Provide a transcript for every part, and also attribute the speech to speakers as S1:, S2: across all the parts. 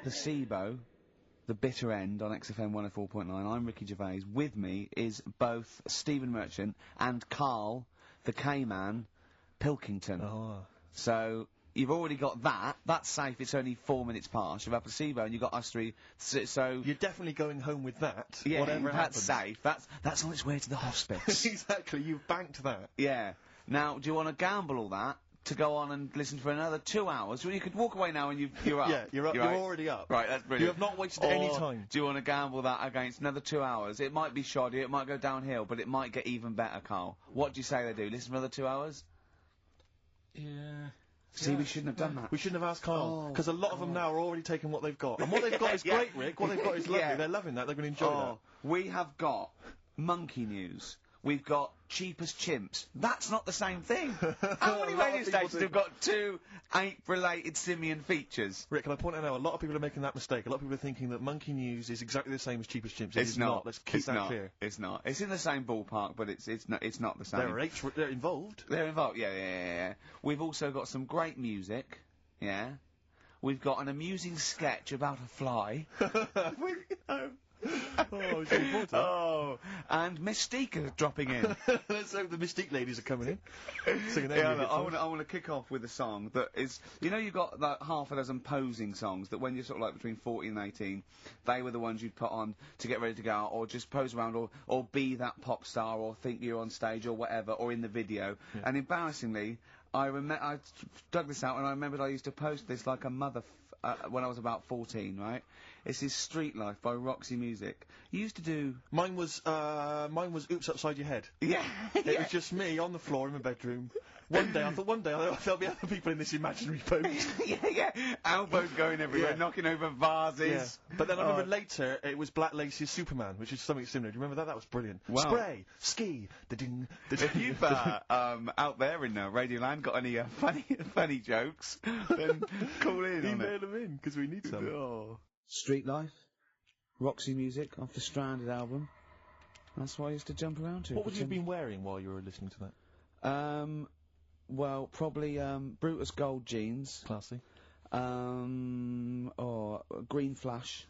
S1: Placebo, The Bitter End on XFM 104.9. I'm Ricky Gervais. With me is both Stephen Merchant and Karl, the K-Man, Pilkington.
S2: Oh.
S1: So, you've already got that. That's safe. It's only 4 minutes past. You've had Placebo and you've got us three. So
S2: you're definitely going home with that.
S1: Yeah,
S2: whatever
S1: that's
S2: happens.
S1: safe. That's on its way to the hospice.
S2: Exactly. You've banked that.
S1: Yeah. Now, do you want to gamble all that to go on and listen for another 2 hours? Well, you could walk away now and you're up.
S2: Yeah, you're up. You're already up.
S1: Right, that's brilliant.
S2: You have not wasted any time.
S1: Do you want to gamble that against another 2 hours? It might be shoddy, it might go downhill, but it might get even better, Karl. What do you say they do? Listen for another 2 hours?
S3: Yeah.
S1: See, we shouldn't have done that.
S2: We shouldn't have asked Karl, because a lot of them now are already taking what they've got. And what they've got is great, Rick. What they've got is lovely.
S1: Yeah.
S2: They're loving that. They're going to enjoy that.
S1: We have got monkey news. We've got cheap as chimps. That's not the same thing. How many radio stations have got two ape-related simian features?
S2: Rick, can I point out now, a lot of people are making that mistake. A lot of people are thinking that monkey news is exactly the same as cheap as chimps.
S1: It's not.
S2: Let's keep that clear.
S1: It's not. It's in the same ballpark, but it's not the same.
S2: There are apes. They're involved.
S1: They're involved. Yeah. We've also got some great music. Yeah. We've got an amusing sketch about a fly. And Mystique dropping in.
S2: Let's hope the Mystique ladies are coming in. Singing
S1: I want to kick off with a song that is, you know, you've got like half a dozen posing songs that when you're sort of like between 14 and 18, they were the ones you'd put on to get ready to go out, or just pose around, or be that pop star, or think you're on stage, or whatever, or in the video. Yeah. And embarrassingly, I dug this out and I remembered I used to post this like a mother when I was about 14, right? This is Street Life by Roxy Music. You used to do...
S2: Mine was Oops Upside Your Head.
S1: Yeah.
S2: It was just me on the floor in my bedroom. One day there'll be other people in this imaginary post.
S1: yeah. Elbows going everywhere, knocking over vases.
S2: Yeah. But then I remember later, it was Black Lace's Superman, which is something similar. Do you remember that? That was brilliant.
S1: Wow.
S2: Spray, ski, da-ding, da-ding.
S1: If you've, out there in Radioland got any, funny jokes, then call in on it.
S2: Email them in, because we need some.
S1: Oh. Street Life, Roxy Music, off the Stranded album. That's what I used to jump around to.
S2: What would you have been wearing while you were listening to that?
S1: Well, probably, Brutus Gold jeans.
S2: Classy.
S1: Or green flash,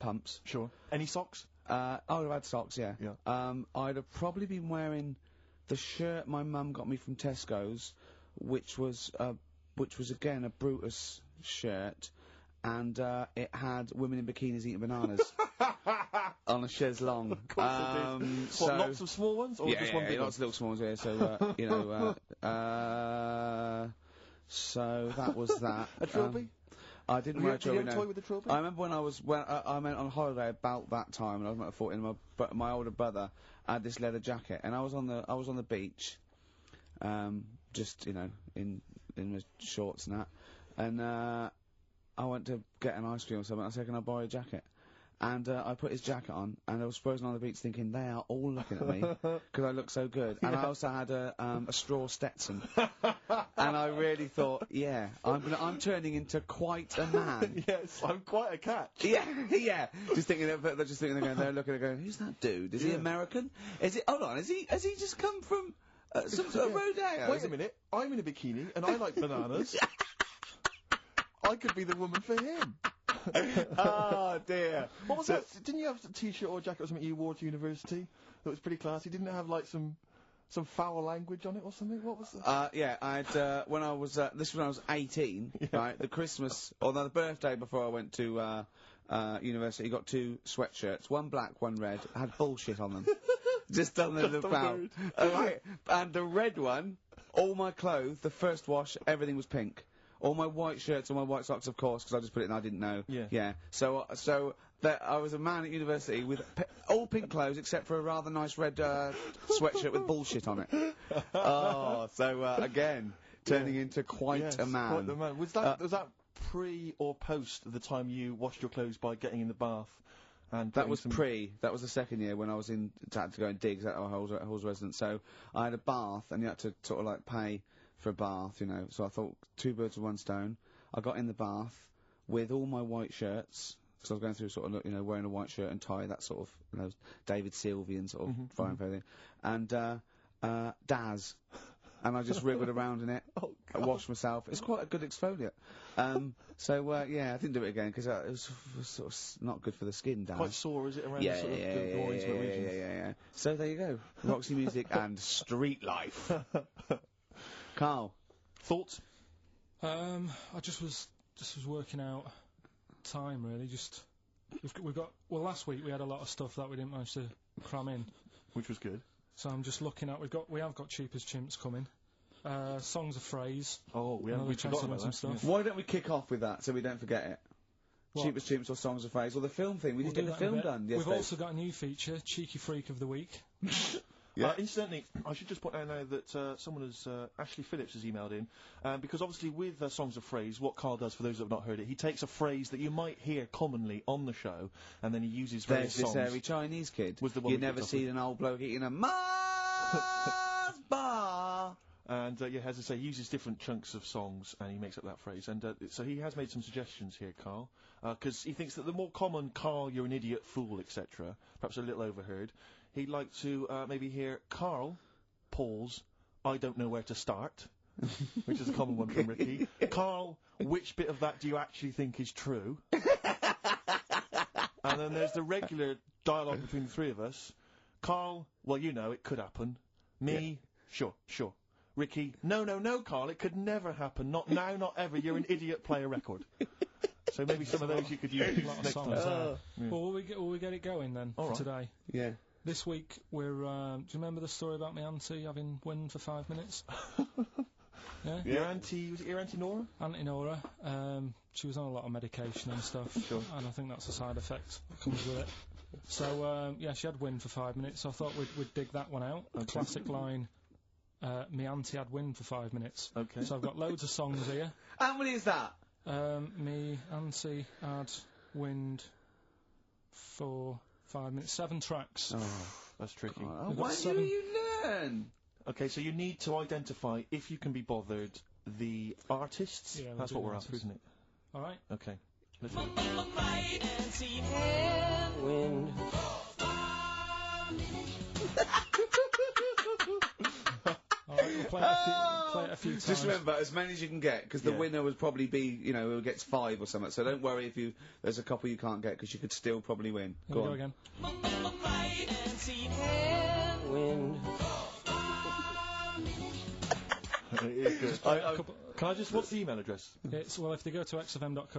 S1: pumps.
S2: Sure. Any socks?
S1: I would have had socks, yeah.
S2: Yeah.
S1: I'd have probably been wearing the shirt my mum got me from Tesco's, which was again a Brutus shirt, and it had women in bikinis eating bananas on a chaise longue.
S2: Of course it did. What, lots of small ones, or just one big one?
S1: Lots of little small ones. Yeah, so you know, so that was that.
S2: A trilby?
S1: I didn't wear a trilby.
S2: Did you have a toy with a trilby?
S1: I remember when I went on holiday about that time, and I was about 14. My older brother had this leather jacket, and I was on the beach, just in my shorts and that, and I went to get an ice cream or something. I said, "Can I borrow a jacket?" And I put his jacket on, and I was frozen on the beach thinking, they are all looking at me, because I look so good. And I also had a straw Stetson. And I really thought, yeah, I'm turning into quite a man.
S2: Yes, I'm quite a catch.
S1: Yeah. Just thinking, they're looking at going, who's that dude? Is he American? Hold on, has he just come from, some sort of rodeo?
S2: Wait a minute, I'm in a bikini, and I like bananas. I could be the woman for him.
S1: Oh dear.
S2: What was that? Didn't you have a t-shirt or a jacket or something you wore to university that was pretty classy? Didn't it have like some foul language on it or something? What was that?
S1: Yeah, I'd, when I was, this was when I was 18, right, the Christmas, or the birthday before I went to, university, got two sweatshirts, one black, one red, had bullshit on them. Just on the foul. Right, and the red one, all my clothes, the first wash, everything was pink. All my white shirts, all my white socks, of course, because I just put it in, I didn't know.
S2: Yeah.
S1: So I was a man at university with all pink clothes except for a rather nice red, sweatshirt with bullshit on it. Again, turning into quite a man.
S2: Quite the man. Was that pre or post the time you washed your clothes by getting in the bath? And
S1: that was pre. That was the second year when I was had to go and digs at our Halls residence. So I had a bath, and you had to sort of like pay for a bath, So I thought, two birds with one stone. I got in the bath with all my white shirts, because I was going through sort of, wearing a white shirt and tie, that sort of, David Sylvian sort of fine everything. And Daz. and I just wriggled around in it.
S2: Oh,
S1: I washed myself. It's quite a good exfoliant. Yeah, I didn't do it again because it was sort of not good for the skin, Dan.
S2: Quite sore, is it, around the sort of the more intimate regions?
S1: Yeah. So there you go. Roxy Music and Street Life. Karl.
S2: Thoughts?
S3: I just was working out time, really. We've got last week we had a lot of stuff that we didn't manage to cram in,
S2: Which was good.
S3: so I'm just looking at we have got Cheap as Chimps coming, songs of phrase.
S2: Oh, we
S3: Another
S2: forgot
S3: chance to
S2: about
S3: win some
S2: that.
S3: stuff.
S1: Why don't we kick off with that so we don't forget it?
S3: What?
S1: Cheap as Chimps or Songs of Phrase or the film thing. We
S3: We'll
S1: didn't
S3: do
S1: get the
S3: that in a
S1: film
S3: bit.
S1: done
S3: We've
S1: yesterday.
S3: also got a new feature, Cheeky Freak of the Week.
S1: Yeah.
S2: Incidentally, I should just point out now that someone has, Ashley Phillips has emailed in, because obviously with Songs of Phrase, what Karl does, for those that have not heard it, he takes a phrase that you might hear commonly on the show, and then he uses various
S1: There's this
S2: songs.
S1: hairy Chinese kid.
S2: Was the one
S1: You
S2: we
S1: never
S2: kicked off
S1: seen
S2: with.
S1: an old bloke eating a Mars bar.
S2: And, as I say, he uses different chunks of songs, and he makes up that phrase. And so he has made some suggestions here, Karl, because he thinks that the more common Karl, you're an idiot, fool, etc., perhaps a little overheard, he'd like to maybe hear Karl, pause, I don't know where to start, which is a common one from Ricky. Karl, which bit of that do you actually think is true? And then there's the regular dialogue between the three of us. Karl, well, you know, it could happen. Me, sure. Ricky, no, Karl, it could never happen. Not now, not ever. You're an idiot, play a record. So maybe some of those you could use
S3: A lot of
S2: next
S3: songs
S2: time.
S3: there. Well, will we get it going then
S2: All
S3: for
S2: right.
S3: today?
S1: Yeah.
S3: This week we're. Do you remember the story about my auntie having wind for 5 minutes? Yeah.
S2: Your auntie, was it your auntie Nora?
S3: Auntie Nora. She was on a lot of medication and stuff, and I think that's a side effect that comes with it. So she had wind for 5 minutes. So I thought we'd dig that one out. A classic line. Me auntie had wind for 5 minutes.
S2: Okay.
S3: So I've got loads of songs here.
S1: How many is that?
S3: Me auntie had wind for 5 minutes. 7 tracks.
S1: Oh,
S2: That's tricky.
S1: why
S3: got
S1: do
S3: 7.
S1: you learn?
S2: Okay, so you need to identify, if you can be bothered, the artists.
S3: Yeah, we'll
S2: That's
S3: do
S2: what
S3: the
S2: we're after,
S3: artists.
S2: isn't it?
S3: All right.
S2: Okay. Let's do it.
S4: Wind.
S3: All right. We'll play it a few times.
S1: Just remember, as many as you can get, because the
S2: Yeah.
S1: winner would probably be, who gets 5 or something. So don't worry if there's a couple you can't get, because you could still probably win.
S3: Here we go again.
S4: Wind.
S2: It is good. Can I just, what's the email address?
S3: It's if they go to xfm.co.uk/Ricky,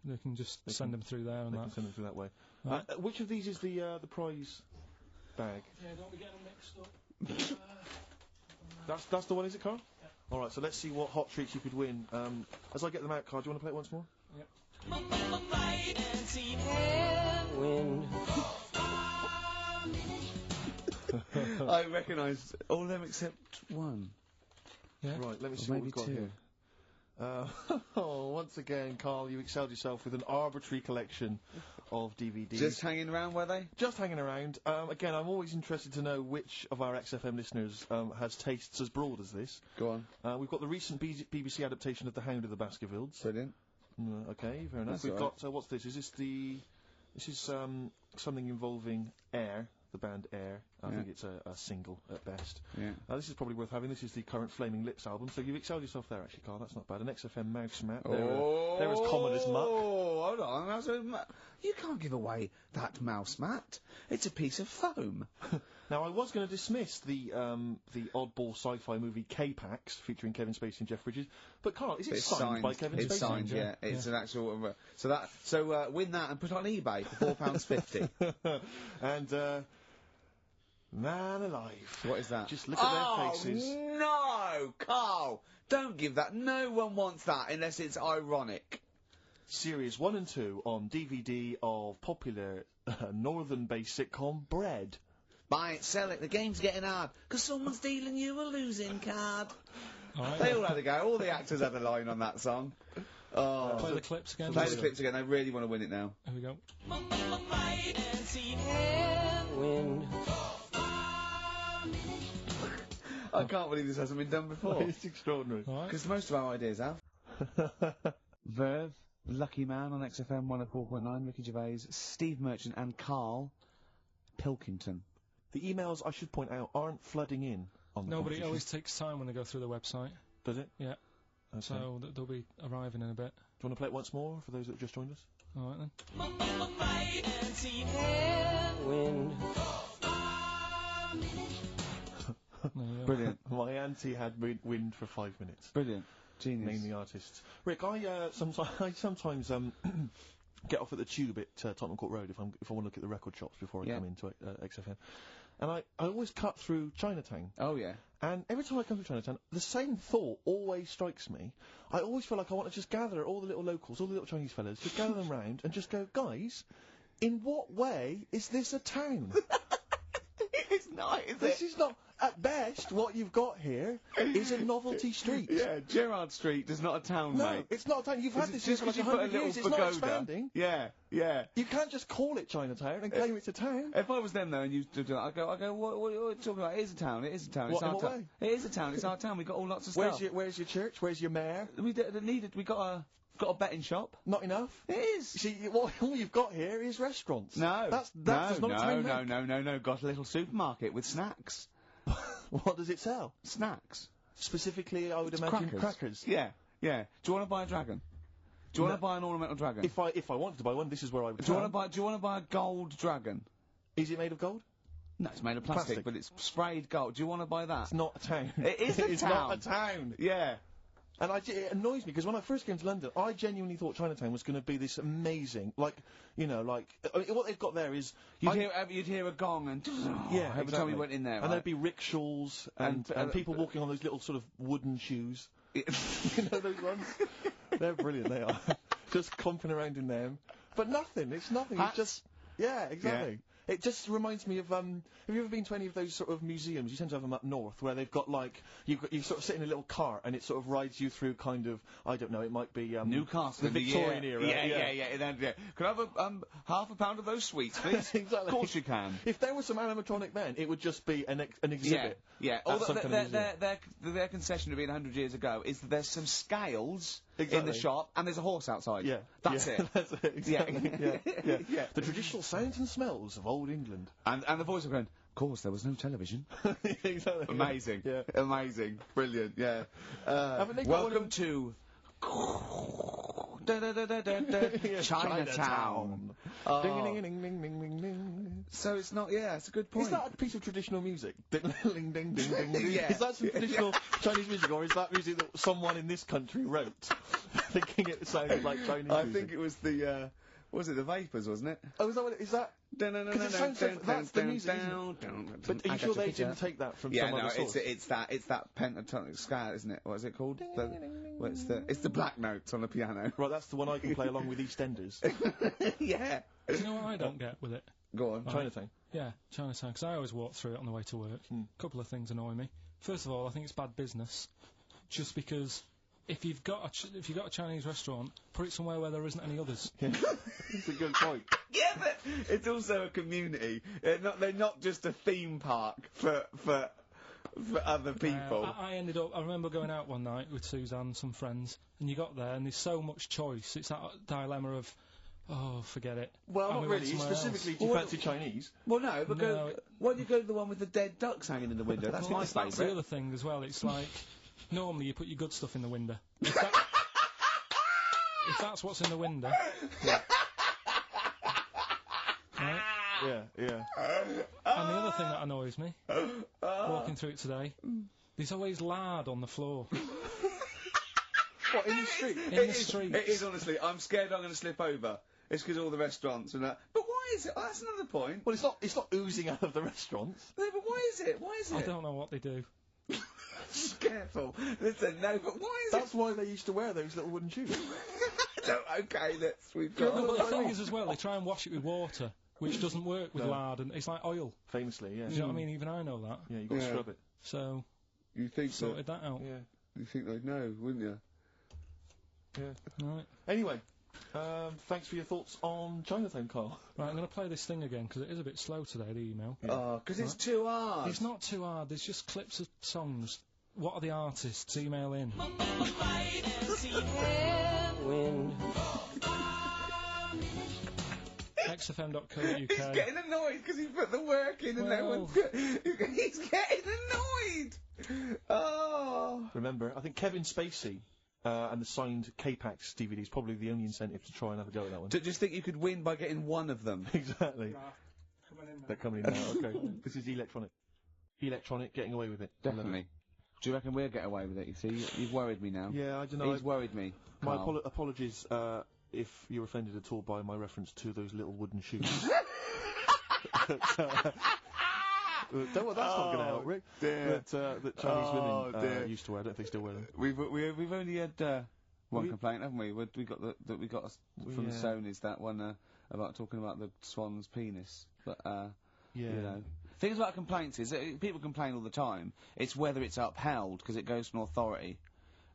S3: they can just send them through there and
S2: They can
S3: that.
S2: send them through that way.
S3: Right.
S2: Which of these is the prize bag?
S3: Yeah, don't be getting them mixed up.
S2: That's the one, is it, Karl?
S3: Yeah.
S2: All right, so let's see what hot treats you could win. As I get them out, Karl, do you want to play it once more?
S3: Yep.
S4: Wind.
S1: I recognise all of them except one.
S3: Yeah.
S2: Right, let me
S1: Or
S2: see what
S1: maybe
S2: we've got
S1: 2.
S2: here. Once again, Karl, you excelled yourself with an arbitrary collection of DVDs.
S1: Just hanging around, were they?
S2: Just hanging around. Again, I'm always interested to know which of our XFM listeners has tastes as broad as this.
S1: Go on.
S2: We've got the recent BBC adaptation of The Hound of the Baskervilles.
S1: Brilliant.
S2: Okay, fair enough.
S1: That's
S2: We've
S1: all
S2: got, what's this? This is something involving Air, the band Air. I think it's a single at best.
S1: Yeah.
S2: This is probably worth having. This is the current Flaming Lips album, so you've excelled yourself there, actually, Karl. That's not bad. An XFM mouse mat. They're as common as muck.
S1: Oh, hold on. You can't give away that mouse mat. It's a piece of foam.
S2: Now, I was going to dismiss the oddball sci-fi movie K-Pax, featuring Kevin Spacey and Jeff Bridges, but Karl, is it
S1: It's
S2: signed by Kevin Spacey?
S1: It's signed, yeah. It's an actual. So win that and put it on eBay for £4.50.
S2: And, man alive.
S1: What is that?
S2: Just look at their faces.
S1: No, Karl, don't give that. No one wants that unless it's ironic.
S2: Series 1 and 2 on DVD of popular northern-based sitcom Bread.
S1: Buy it, sell it. The game's getting hard because someone's dealing you a losing card.
S3: All right.
S1: They all had a go. All the actors had a line on that song. Oh,
S3: Play the clips again.
S1: play the clips again. They really want to win it now.
S3: Here we go.
S4: Wind.
S1: I can't believe this hasn't been done before.
S2: It's extraordinary.
S3: All right.
S1: Because most of our ideas have. Verve, Lucky Man on XFM 104.9, Ricky Gervais, Steve Merchant and Karl Pilkington.
S2: The emails, I should point out, aren't flooding in on the
S3: No, but it
S2: competition.
S3: always takes time when they go through the website.
S2: Does it?
S3: Yeah.
S2: Okay.
S3: So they'll be arriving in a bit.
S2: Do you want to play it once more for those that have just joined us?
S3: All right then.
S4: Wind.
S3: There you go.
S1: Brilliant.
S2: My auntie had wind for 5 minutes.
S1: Brilliant. Genius.
S2: Name the artists. Rick, I sometimes get off at the Tube at Tottenham Court Road if I want to look at the record shops before I
S1: Yeah.
S2: come into XFM, and I always cut through Chinatown.
S1: Oh, yeah.
S2: And every time I come to Chinatown, the same thought always strikes me. I always feel like I want to just gather all the little locals, all the little Chinese fellas, just gather them round and just go, guys, in what way is this a town?
S1: It's not, is
S2: This is not, at best, what you've got here is a novelty street.
S1: Yeah, Gerrard Street is not a town,
S2: No,
S1: mate.
S2: it's not a town. You've had this
S1: Just
S2: for like
S1: because you put a
S2: 100
S1: little
S2: years. It's not
S1: pagoda.
S2: expanding.
S1: Yeah, yeah.
S2: You can't just call it Chinatown and claim it's a town.
S1: If I was them though and you do that, I go, what are you talking about? It is a town. It is a town.
S2: What,
S1: It's
S2: in
S1: our
S2: what
S1: town.
S2: way?
S1: It is a town. It's our town. We got all lots of stuff.
S2: Where's your church? Where's your mayor?
S1: We got a betting shop.
S2: Not enough.
S1: It is.
S2: See, all you've got here is restaurants.
S1: No.
S2: That's not a town.
S1: No. Got a little supermarket with snacks.
S2: What does it sell?
S1: Snacks.
S2: Specifically, I would imagine crackers.
S1: Yeah, yeah. Do you want to buy a dragon? Do you want to buy an ornamental dragon?
S2: If I wanted to buy one, this is where I would.
S1: Do you want to buy a gold dragon?
S2: Is it made of gold?
S1: No, it's made of plastic, but it's sprayed gold. Do you want to buy that?
S2: It's not a town.
S1: It is a
S2: It's
S1: town.
S2: not a town.
S1: Yeah.
S2: And it annoys me because when I first came to London, I genuinely thought Chinatown was going to be this amazing, what they've got there is
S1: You'd hear a gong and
S2: yeah,
S1: every time you went in there,
S2: and there'd be rickshaws and people walking on those little sort of wooden shoes. You know those ones? They're brilliant. They are just comping around in them, but nothing. It's nothing.
S1: Hats?
S2: It's just exactly. It just reminds me of, have you ever been to any of those sort of museums? You tend to have them up north, where they've got like, you sort of sit in a little cart and it sort of rides you through kind of, I don't know, it might be,
S1: Newcastle,
S2: the Victorian era.
S1: Yeah. Can I have half a pound of those sweets, please?
S2: Exactly.
S1: Of course you can.
S2: If there was some animatronic then, it would just be an exhibit.
S1: Yeah.
S2: At some kind of museum.
S1: Their concession to being 100 years ago is that there's some scales in
S2: Exactly.
S1: the shop and there's a horse outside.
S2: Yeah.
S1: That's
S2: Yeah.
S1: it.
S2: That's it, exactly.
S1: Yeah.
S2: Yeah. The traditional sounds and smells of old England.
S1: And the voice of going, of course, there was no television.
S2: Exactly.
S1: Amazing.
S2: Yeah.
S1: Amazing. Brilliant. Yeah.
S2: Haven't they got one
S1: Welcome
S2: of
S1: to Chinatown.
S2: Ding, ding, ding, ding, ding, ding, ding.
S1: So it's not. Yeah, it's a good point.
S2: Is that a piece of traditional music? Ding, ding, ding, ding, ding, ding.
S1: Yeah.
S2: Is that some traditional Chinese music, or is that music that someone in this country wrote, thinking it sounded like Chinese
S1: I
S2: music?
S1: think it was the. Was it the Vapors? Wasn't it?
S2: Oh, is that what it is? That? Because it sounds so, that's the music, isn't it? But are you sure they didn't take that from some other source?
S1: it's that pentatonic scale, isn't it? What is it called? It's the black notes on the piano.
S2: Right, that's the one I can play along with EastEnders.
S1: Yeah.
S3: Do you know what I don't get with it?
S1: Go on.
S2: Chinatown.
S3: Yeah, Chinatown, because I always walk through it on the way to work. A couple of things annoy me. First of all, I think it's bad business, just because if you've got a Chinese restaurant, put it somewhere where there isn't any others.
S2: That's a good point.
S1: Yeah, but it's also a community. They're not just a theme park for other people.
S3: I remember going out one night with Suzanne, some friends, and you got there and there's so much choice. It's that dilemma of, oh, forget it.
S2: Well,
S3: And
S2: not
S3: we went
S2: really.
S3: somewhere
S2: Specifically,
S1: else.
S2: do you fancy Chinese?
S1: Well, no, because why don't you go to the one with the dead ducks hanging in the window? That's my
S3: That's the
S1: favourite.
S3: other thing as well. It's like, normally you put your good stuff in the window. If that's what's in the window. Right?
S2: Yeah.
S3: And the other thing that annoys me, walking through it today, there's always lard on the floor.
S2: What, in the street?
S3: In the streets.
S1: It is, honestly. I'm scared I'm going to slip over. It's because all the restaurants and that. But why is it? Oh, that's another point.
S2: Well, it's not oozing out of the restaurants.
S1: No, but why is it? Why is it?
S3: I don't know what they do.
S1: Careful. Listen, no, but why is
S2: That's why they used to wear those little wooden shoes.
S1: it? No, okay, we've got...
S3: No, but the thing is as well, they try and wash it with water, which doesn't work with
S2: No.
S3: lard, and it's like oil.
S2: Famously, yeah.
S3: Do you know what I mean? Even I know that.
S2: Yeah, you've got to scrub it.
S3: So,
S1: You think
S3: sorted that out.
S2: Yeah.
S1: You think they'd know, wouldn't you?
S2: Yeah.
S3: Right.
S2: Anyway, thanks for your thoughts on Chinatown, Karl.
S3: Right, I'm going to play this thing again, because it is a bit slow today, the email.
S1: Oh, because it's too hard.
S3: It's not too hard, there's just clips of songs. What are the artists? Email in.
S4: Wind.
S3: xfm.co.uk.
S1: He's getting annoyed because he put the work in and no one's he's getting annoyed! Oh!
S2: Remember, I think Kevin Spacey and the signed K-Pax DVD is probably the only incentive to try and have a go at that one.
S1: Just think you could win by getting one of them.
S2: Exactly.
S3: Nah, coming in now.
S2: They're coming in now, okay. This is electronic. Electronic, getting away with it.
S1: Definitely. Do you reckon we'll get away with it? You see, you've worried me now.
S2: Yeah, I don't know.
S1: He's worried me.
S2: My
S1: Karl.
S2: apologies if you're offended at all by my reference to those little wooden shoes. Don't worry, that's not going to help, Rick. That Chinese women used to wear. I don't think they still wear them.
S1: We've only had one complaint, haven't we? We got from the Sony's that one about talking about the swan's penis. But you know, things about complaints is that people complain all the time. It's whether it's upheld because it goes from authority,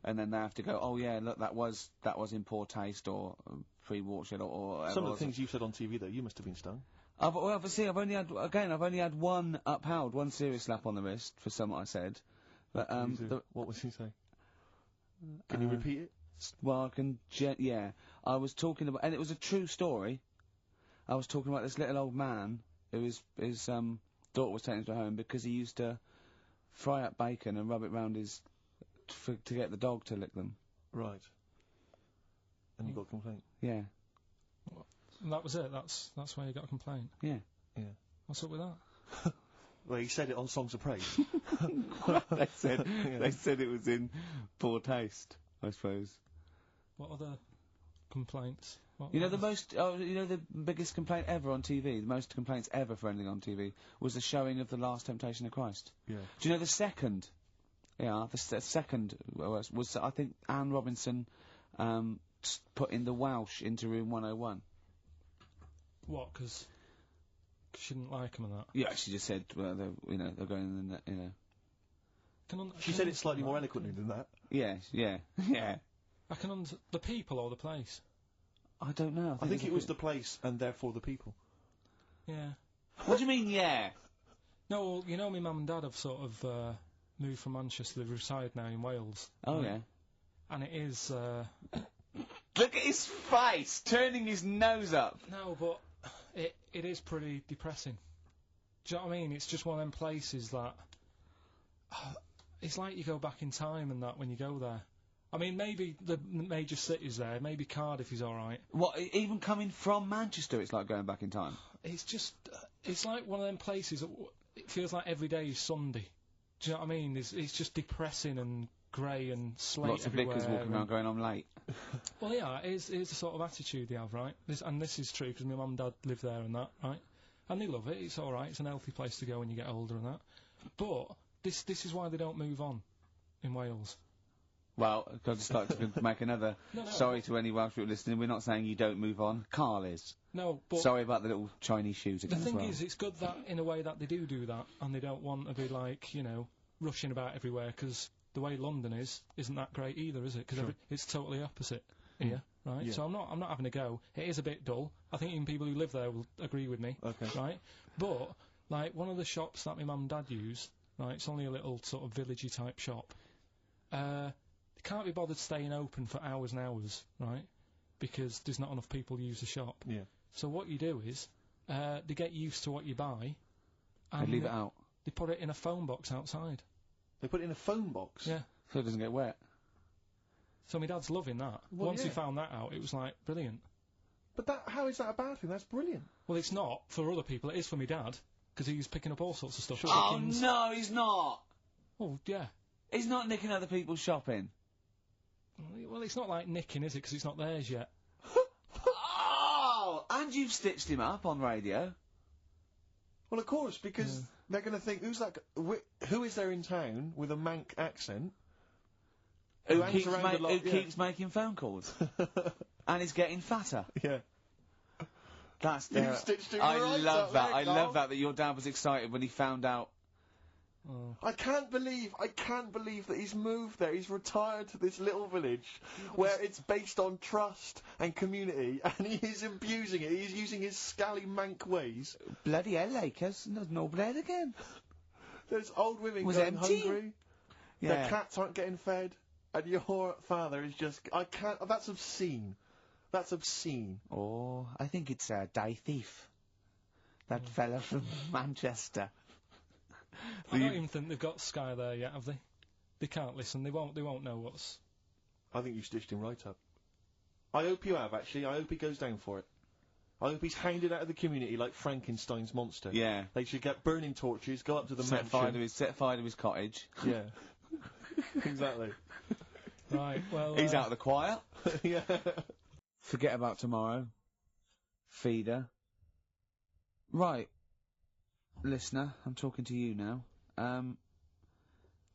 S1: and then they have to go, oh yeah, look, that was in poor taste or pre-watershed or
S2: some of the things you said on TV though, you must have been stung.
S1: But see, I've only had one upheld, one serious slap on the wrist for something I said. But
S2: what was he saying? Can you repeat it?
S1: Well, I can. Yeah, I was talking about, and it was a true story. I was talking about this little old man who his daughter was taken to home because he used to fry up bacon and rub it round his to get the dog to lick them.
S2: Right. And you got a complaint.
S1: Yeah.
S3: And that was it. That's why you got a complaint.
S1: Yeah.
S2: Yeah.
S3: What's up with that?
S2: Well, he said it on Songs of Praise.
S1: they said it was in poor taste, I suppose.
S3: What other complaints?
S1: You know the biggest complaint ever on TV, the most complaints ever for anything on TV, was the showing of The Last Temptation of Christ.
S2: Yeah. Do
S1: you know the second? Yeah, the second was I think Anne Robinson put in the Welsh into room 101.
S3: What? Because she didn't like him and that.
S1: Yeah, she just said, well, they're going in the,
S2: She said it slightly more eloquently than that.
S1: Yes, yeah.
S3: I can the people or the place.
S1: I don't know.
S2: I think it was the place and therefore the people.
S3: Yeah.
S1: What do you mean, yeah?
S3: No, well, you know, my mum and dad have sort of moved from Manchester. They've retired now in Wales.
S1: Oh yeah.
S3: And it is.
S1: Look at his face, turning his nose up.
S3: No, but it is pretty depressing. Do you know what I mean? It's just one of them places that it's like you go back in time and that when you go there. I mean, maybe the major cities there, maybe Cardiff is alright.
S1: What, even coming from Manchester, it's like going back in time?
S3: It's just, it's like one of them places that it feels like every day is Sunday. Do you know what I mean? It's just depressing and grey and slate
S1: Lots
S3: everywhere.
S1: of vicars walking around going, I'm late.
S3: Well, yeah, it is the sort of attitude they have, right? This is true because my mum and dad live there and that, right? And they love it, it's alright, it's an healthy place to go when you get older and that. But this is why they don't move on in Wales.
S1: Well, I'd just like to make another sorry to any Welsh people listening. We're not saying you don't move on. Karl is.
S3: No, but...
S1: Sorry about the little Chinese shoes again.
S3: The thing
S1: as well.
S3: is, it's good that, in a way, that they do that, and they don't want to be, like, you know, rushing about everywhere, because the way London isn't that great either, is it? Because it's totally opposite here, right? Yeah. So I'm not having a go. It is a bit dull. I think even people who live there will agree with me, right? But, like, one of the shops that my mum and dad use, right, it's only a little sort of villagey type shop, can't be bothered staying open for hours and hours, right? Because there's not enough people use the shop.
S2: Yeah.
S3: So what you do is, they get used to what you buy, and
S1: they leave it out.
S3: They put it in a phone box outside.
S2: They put it in a phone box?
S3: Yeah.
S1: So it doesn't get wet.
S3: So my dad's loving that.
S2: Well,
S3: Once he found that out, it was like, brilliant.
S2: But how is that a bad thing? That's brilliant.
S3: Well, it's not for other people, it is for me dad, because he's picking up all sorts of stuff.
S1: Oh, no, he's not!
S3: Oh, yeah.
S1: He's not nicking other people's shopping.
S3: Well, it's not like nicking, is it? Because it's not theirs yet.
S1: Oh! And you've stitched him up on radio.
S2: Well, of course, because they're going to think, who is there in town with a Manc accent?
S1: Who keeps making phone calls. And is getting fatter.
S2: Yeah.
S1: That's
S2: You've stitched him
S1: I
S2: right
S1: love that. I
S2: Karl.
S1: love that your dad was excited when he found out.
S3: Oh.
S2: I can't believe that he's moved there. He's retired to this little village where it's based on trust and community, and he is abusing it. He's using his scally Manc ways.
S1: Bloody hell, Lakers. There's no bread again.
S2: There's old women
S1: Was
S2: going
S1: empty.
S2: hungry.
S1: Yeah.
S2: Their cats aren't getting fed, and your father is just... I can't... That's obscene. That's obscene.
S1: Oh, I think it's Die Thief. That fella from Manchester.
S3: I don't even think they've got Sky there yet, have they? They can't listen. They won't know what's...
S2: I think you stitched him right up. I hope you have, actually. I hope he goes down for it. I hope he's hounded out of the community like Frankenstein's monster.
S1: Yeah.
S2: They should get burning torches, go up to the
S1: Set fire
S2: mansion.
S1: set fire to his cottage.
S2: Yeah. Exactly.
S3: Right, well...
S1: He's out of the choir.
S2: Yeah.
S1: Forget about tomorrow. Feeder. Right. Listener, I'm talking to you now.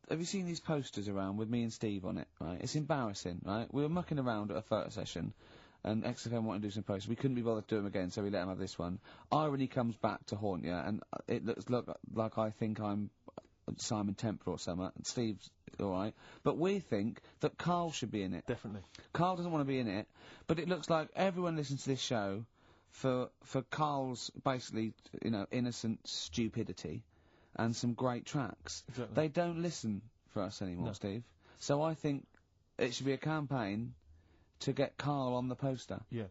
S1: Have you seen these posters around with me and Steve on it, right? It's embarrassing, right? We were mucking around at a photo session, and XFM wanted to do some posters. We couldn't be bothered to do them again, so we let him have this one. Irony comes back to haunt you, and it looks like I think I'm Simon Temple or something. And Steve's alright. But we think that Karl should be in it.
S2: Definitely.
S1: Karl doesn't want to be in it, but it looks like everyone listens to this show for Karl's, basically, you know, innocent stupidity and some great tracks.
S2: Exactly.
S1: They don't listen for us anymore,
S2: No.
S1: Steve. So I think it should be a campaign to get Karl on the poster.
S2: Yeah.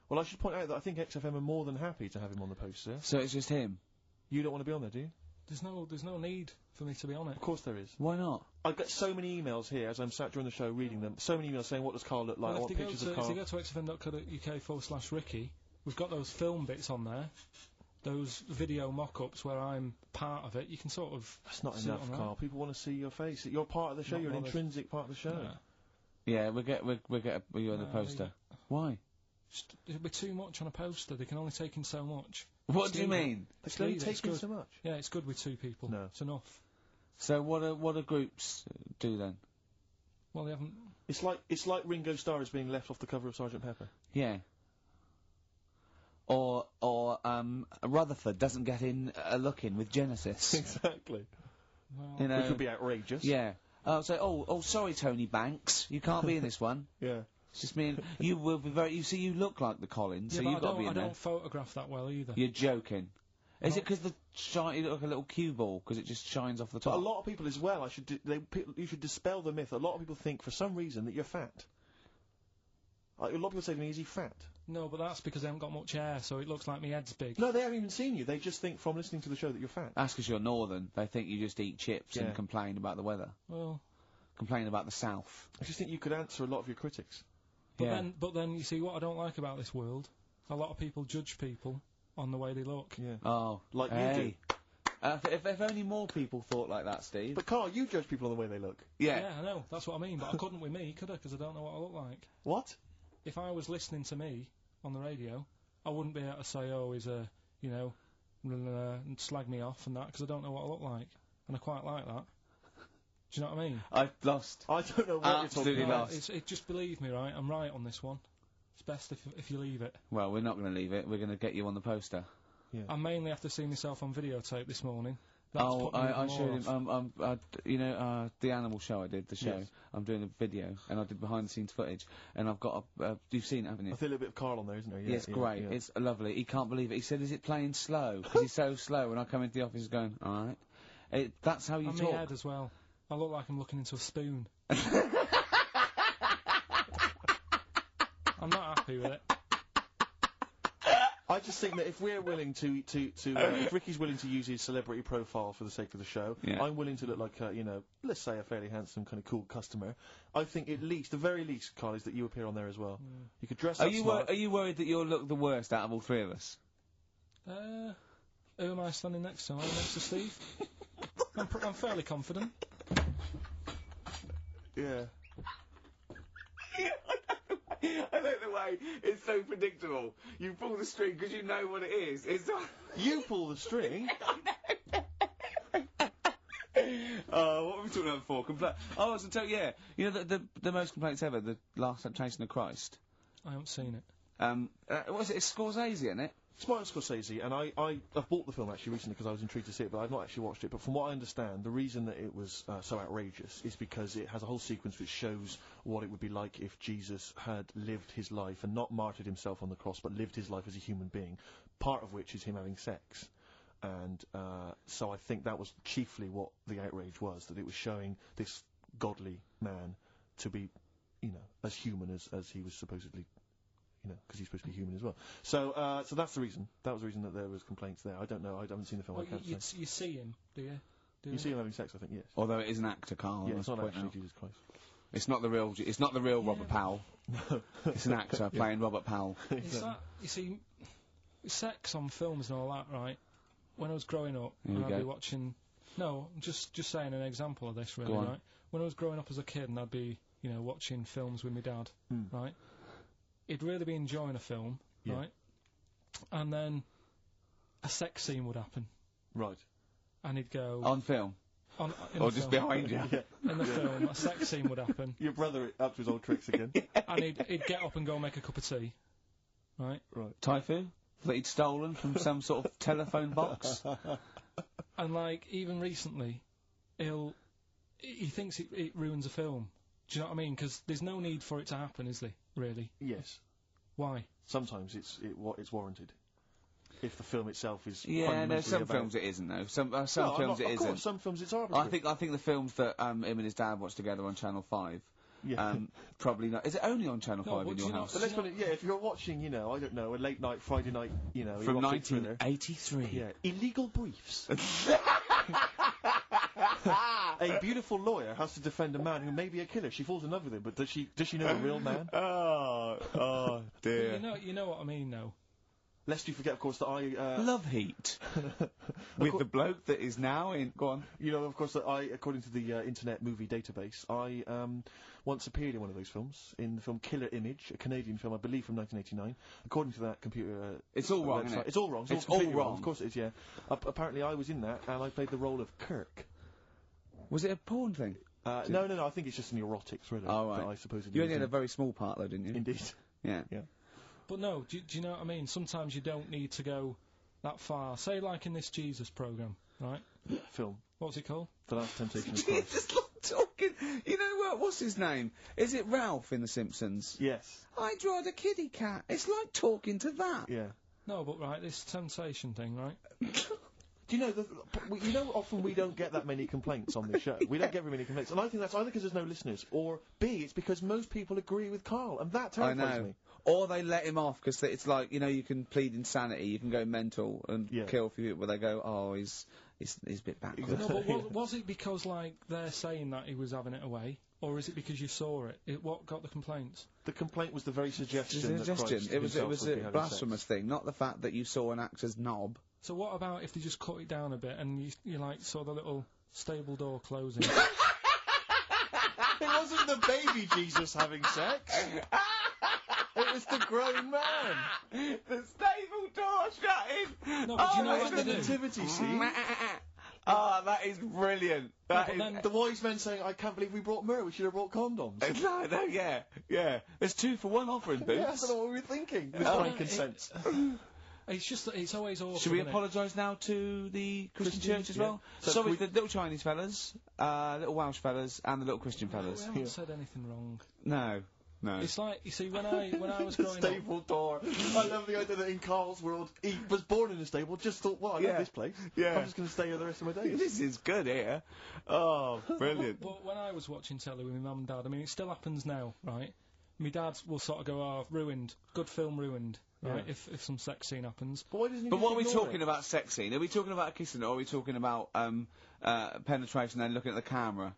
S2: Well, I should point out that I think XFM are more than happy to have him on the poster.
S1: So it's just him.
S2: You don't want to be on there, do you?
S3: There's no need for me to be on it.
S2: Of course there is.
S1: Why not?
S2: I get so many emails here as I'm sat during the show reading them. So many emails saying, what does Karl look like? I
S3: Well,
S2: want pictures of
S3: if
S2: Karl.
S3: you go to xfm.co.uk/Ricky, we've got those film bits on there. Those video mock-ups where I'm part of it. You can sort of...
S2: That's not
S3: see it
S2: enough,
S3: on
S2: Karl. People want to see your face. You're part of the show.
S3: Not
S2: You're an
S3: bothered.
S2: intrinsic part of the show.
S3: Yeah.
S1: Yeah, we'll get you on the poster. Why?
S3: Just, it'll be too much on a poster. They can only take in so much.
S1: What do you mean?
S2: They can only
S3: It's
S2: take in
S3: good.
S2: so much.
S3: Yeah, it's good with two people.
S2: No.
S3: It's enough.
S1: So what do groups do then?
S3: Well, they haven't...
S2: It's like Ringo Starr is being left off the cover of Sgt. Pepper.
S1: Yeah. Or Rutherford doesn't get in a look in with Genesis.
S2: Exactly.
S3: Well,
S1: You know.
S2: Which would be outrageous.
S1: Yeah. Oh, sorry, Tony Banks, you can't be in this one.
S2: Yeah.
S1: It's just me and you will be very. You see, you look like the Collins, so
S3: but
S1: you've got to be in
S3: I
S1: there.
S3: don't photograph that well either.
S1: You're joking. Is it
S3: No.
S1: because you look like a little cue ball because it just shines off the
S2: But
S1: top?
S2: a lot of people as well, you should dispel the myth. A lot of people think for some reason that you're fat. A lot of people say to me, is he fat?
S3: No, but that's because I haven't got much hair, so it looks like my head's big.
S2: No, they haven't even seen you. They just think from listening to the show that you're fat.
S1: That's because you're northern. They think you just eat chips
S2: Yeah.
S1: and complain about the weather,
S3: Well,
S1: complain about the south.
S2: I just think you could answer a lot of your critics.
S3: but then you see what I don't like about this world. A lot of people judge people on the way they look.
S2: Yeah.
S1: Oh,
S2: Like you
S1: hey. If only more people thought like that, Steve.
S2: But Karl, you judge people on the way they look.
S3: Yeah, I know. That's what I mean. But I couldn't with me, could I? Because I don't know what I look like.
S2: What?
S3: If I was listening to me on the radio, I wouldn't be able to say, oh, he's a, you know, and slag me off and that, because I don't know what I look like. And I quite like that. Do you know what I mean?
S1: I've lost.
S2: I don't know what
S1: Absolutely
S2: you're talking
S1: lost.
S2: about.
S3: Just believe me, right? I'm right on this one. It's best if you leave it.
S1: Well, we're not going to leave it. We're going to get you on the poster.
S2: Yeah.
S3: I mainly have to see myself on videotape this morning. That's
S1: Oh,
S3: put me
S1: I
S3: even
S1: showed
S3: more
S1: him.
S3: off.
S1: You know, the animal show I did, the show.
S2: Yes.
S1: I'm doing a video, and I did behind-the-scenes footage, and I've got you've seen it, haven't you?
S2: I feel a little bit of Karl on there, isn't there?
S1: Yeah, it's great.
S2: yeah.
S1: It's lovely. He can't believe it. He said, "Is it playing slow?" Because he's so slow. When I come into the office, going, "All right." That's how you
S3: And my
S1: talk.
S3: head as well. I look like I'm looking into a spoon. I'm not happy with it.
S2: I just think that if we're willing if Ricky's willing to use his celebrity profile for the sake of the show,
S1: Yeah.
S2: I'm willing to look like, let's say a fairly handsome, kind of cool customer. I think the very least, Karl, is that you appear on there as well. You could dress
S1: Are
S2: up
S1: you
S2: smart.
S1: are you worried that you'll look the worst out of all three of us?
S3: Who am I standing next to? Am I next to Steve? I'm fairly confident.
S2: Yeah.
S1: I like the way it's so predictable. You pull the string because you know what it is. It's
S2: You pull the string.
S1: what were we talking about before? I was to tell you, you know the most complaints ever, the Last Temptation of Christ.
S3: I haven't seen it.
S1: What was it? It's Scorsese, isn't it?
S2: It's Martin Scorsese, and I've bought the film actually recently because I was intrigued to see it, but I've not actually watched it. But from what I understand, the reason that it was so outrageous is because it has a whole sequence which shows what it would be like if Jesus had lived his life and not martyred himself on the cross, but lived his life as a human being. Part of which is him having sex, and so I think that was chiefly what the outrage was, that it was showing this godly man to be, as human as he was supposedly. you know, because he's supposed to be human as well. So that's the reason. That was the reason that there was complaints there. I don't know. I haven't seen the film.
S3: Well,
S2: I can't say.
S3: you see him, do you?
S2: You see him having sex, I think, yes.
S1: Although it is an actor, Karl.
S2: Yeah, it's not actually Jesus Christ.
S1: It's not the real. It's not the real Robert Powell. It's an actor playing Robert Powell.
S3: It's that, you see, sex on films and all that, right? When I was growing up,
S1: Here we
S3: I'd
S1: go.
S3: be watching. No, just saying an example of this, really,
S1: Go on.
S3: right? When I was growing up as a kid, and I'd be, you know, watching films with my dad, right? He'd really be enjoying a film, right? And then a sex scene would happen,
S2: Right.
S3: and he'd go
S1: On film.
S3: in
S1: Or
S3: the
S1: just
S3: film.
S1: behind you.
S3: In the film, a sex scene would happen,
S2: Your brother up to his old tricks again.
S3: and he'd get up and go make a cup of tea, right?
S1: Taifu? That he'd stolen from some sort of telephone box?
S3: And like even recently, he thinks it ruins a film. Do you know what I mean? Because there's no need for it to happen, is there? Really?
S2: Yes.
S3: Why?
S2: Sometimes it's warranted. If the film itself is
S1: Yeah, no, some
S2: about-
S1: films it isn't, though. Some
S2: No,
S1: films it
S2: of
S1: isn't.
S2: course, some films it's arbitrary.
S1: I think the films that him and his dad watched together on Channel 5,
S2: Yeah.
S1: probably not. Is it only on Channel 5
S3: but
S1: in
S3: do
S1: your
S3: you know-
S1: house?
S2: But let's put it, if you're watching, you know, I don't know, a late night, Friday night, you know,
S1: From
S2: erotic thriller.
S1: 1983.
S2: Yeah, illegal briefs. A beautiful lawyer has to defend a man who may be a killer. She falls in love with him, but does she know the real man?
S1: Oh dear.
S3: You know what I mean, though.
S2: Lest you forget, of course, that I...
S1: Love Heat. With the bloke that is now in... Go on.
S2: You know, of course, that I, according to the Internet Movie Database, I once appeared in one of those films, in the film Killer Image, a Canadian film, I believe, from 1989. According to that computer...
S1: It's all wrong,
S2: website.
S1: isn't it?
S2: It's all wrong.
S1: It's
S2: completely
S1: all wrong.
S2: Of course it is, yeah. Apparently I was in that, and I played the role of Kirk.
S1: Was it a porn thing?
S2: No, I think it's just an erotic thriller.
S1: Oh, right.
S2: That I supposedly
S1: You only
S2: was
S1: had a
S2: in.
S1: very small part, though, didn't you?
S2: Indeed.
S1: Yeah.
S2: Yeah.
S3: But no, do you know what I mean? Sometimes you don't need to go that far. Say, like in this Jesus program, right?
S2: Film.
S3: What's it called?
S2: The Last Temptation of Christ.
S1: Just not talking. You know what? What's his name? Is it Ralph in The Simpsons?
S2: Yes.
S1: I drawed a kitty cat. It's like talking to that.
S2: Yeah.
S3: No, but right, this temptation thing, right?
S2: Do you know, often we don't get that many complaints on this show. We don't get very many complaints. And I think that's either because there's no listeners, or B, it's because most people agree with Karl, and that
S1: I
S2: terrifies
S1: know.
S2: me.
S1: Or they let him off because it's like, you know, you can plead insanity, you can go mental and
S2: Yeah.
S1: kill a few people, but they go, oh, he's a bit backward.
S3: No, but was it because, like, they're saying that he was having it away? Or is it because you saw it? What got the complaints?
S2: The complaint was the very suggestion.
S1: It was a
S2: that Christ
S1: It was
S2: himself would be
S1: a
S2: having
S1: blasphemous
S2: sex.
S1: thing, not the fact that you saw an actor's knob.
S3: So what about if they just cut it down a bit and you like, saw the little stable door closing?
S2: It wasn't the baby Jesus having sex. It was the grown man.
S1: The stable door shutting!
S3: No, but do you know
S2: It's
S3: what
S2: the
S3: they do?
S2: nativity scene.
S1: Ah, that is brilliant. That
S3: but
S1: is...
S3: then-
S2: The wise men saying, I can't believe we brought myrrh, we should have brought condoms.
S1: No, yeah. There's 2 for 1 offering,
S2: Yeah, I
S1: Boots.
S2: don't know what we were thinking. With
S3: Oh.
S2: frankincense.
S3: It's just that it's always awkward.
S1: Should we
S3: isn't it?
S1: apologise now to the Christian
S2: Christian,
S1: church as
S2: yeah.
S1: well?
S2: So
S1: Sorry,
S2: we-
S1: the little Chinese fellas, little Welsh fellas, and the little Christian
S3: We
S1: fellas.
S3: haven't said anything wrong.
S1: No.
S3: It's like, you see, when I was growing up,
S2: Stable door. I love the idea that in Karl's world, he was born in a stable, just thought, well, I
S1: Yeah.
S2: love this place.
S1: Yeah.
S2: I'm just going to stay here the rest of my days.
S1: This is good here. Oh, brilliant.
S3: but when I was watching telly with my mum and dad, I mean, it still happens now, right? My dad will sort of go, oh, ruined, good film ruined, right,
S2: Yeah.
S3: if some sex scene happens.
S2: But why doesn't he
S1: But
S2: just
S1: what are we
S2: ignore
S1: talking
S2: it?
S1: about sex scene? Are we talking about a kissing or are we talking about penetration and looking at the camera?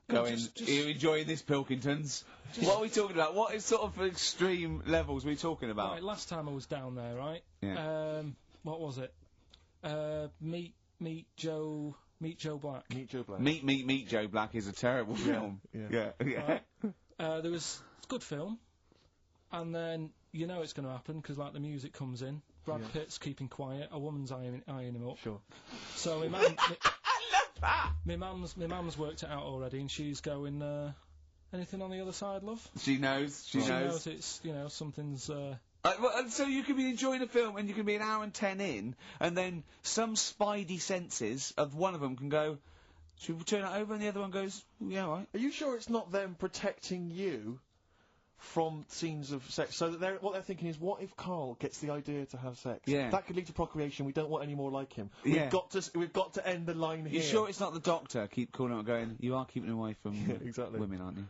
S3: No,
S1: Going,
S3: just-
S1: are you enjoying this, Pilkingtons? What are we talking about? What is sort of extreme levels are we talking about?
S3: Right, last time I was down there, right?
S1: Yeah.
S3: What was it? Meet Joe Black.
S2: Meet Joe Black.
S1: Meet Joe Black is a terrible film.
S2: yeah.
S1: Yeah.
S3: Right. It's a good film, and then you know it's going to happen because like the music comes in. Brad
S2: Yeah.
S3: Pitt's keeping quiet. A woman's eyeing him up.
S2: Sure.
S3: So my mum, my mum's worked it out already, and she's going. Anything on the other side, love?
S1: She knows. She
S3: She
S1: knows.
S3: knows it's something's.
S1: And so you can be enjoying a film and you can be an hour and 10 in, and then some spidey senses of one of them can go, should we turn it over? And the other one goes, yeah, all right.
S2: Are you sure it's not them protecting you from scenes of sex? So that what they're thinking is, what if Karl gets the idea to have sex?
S1: Yeah.
S2: That could lead to procreation. We don't want any more like him.
S1: Yeah.
S2: We've got to end the line here.
S1: You sure it's not the doctor? Keep calling out going, you are keeping away from
S2: Yeah, exactly.
S1: women, aren't you?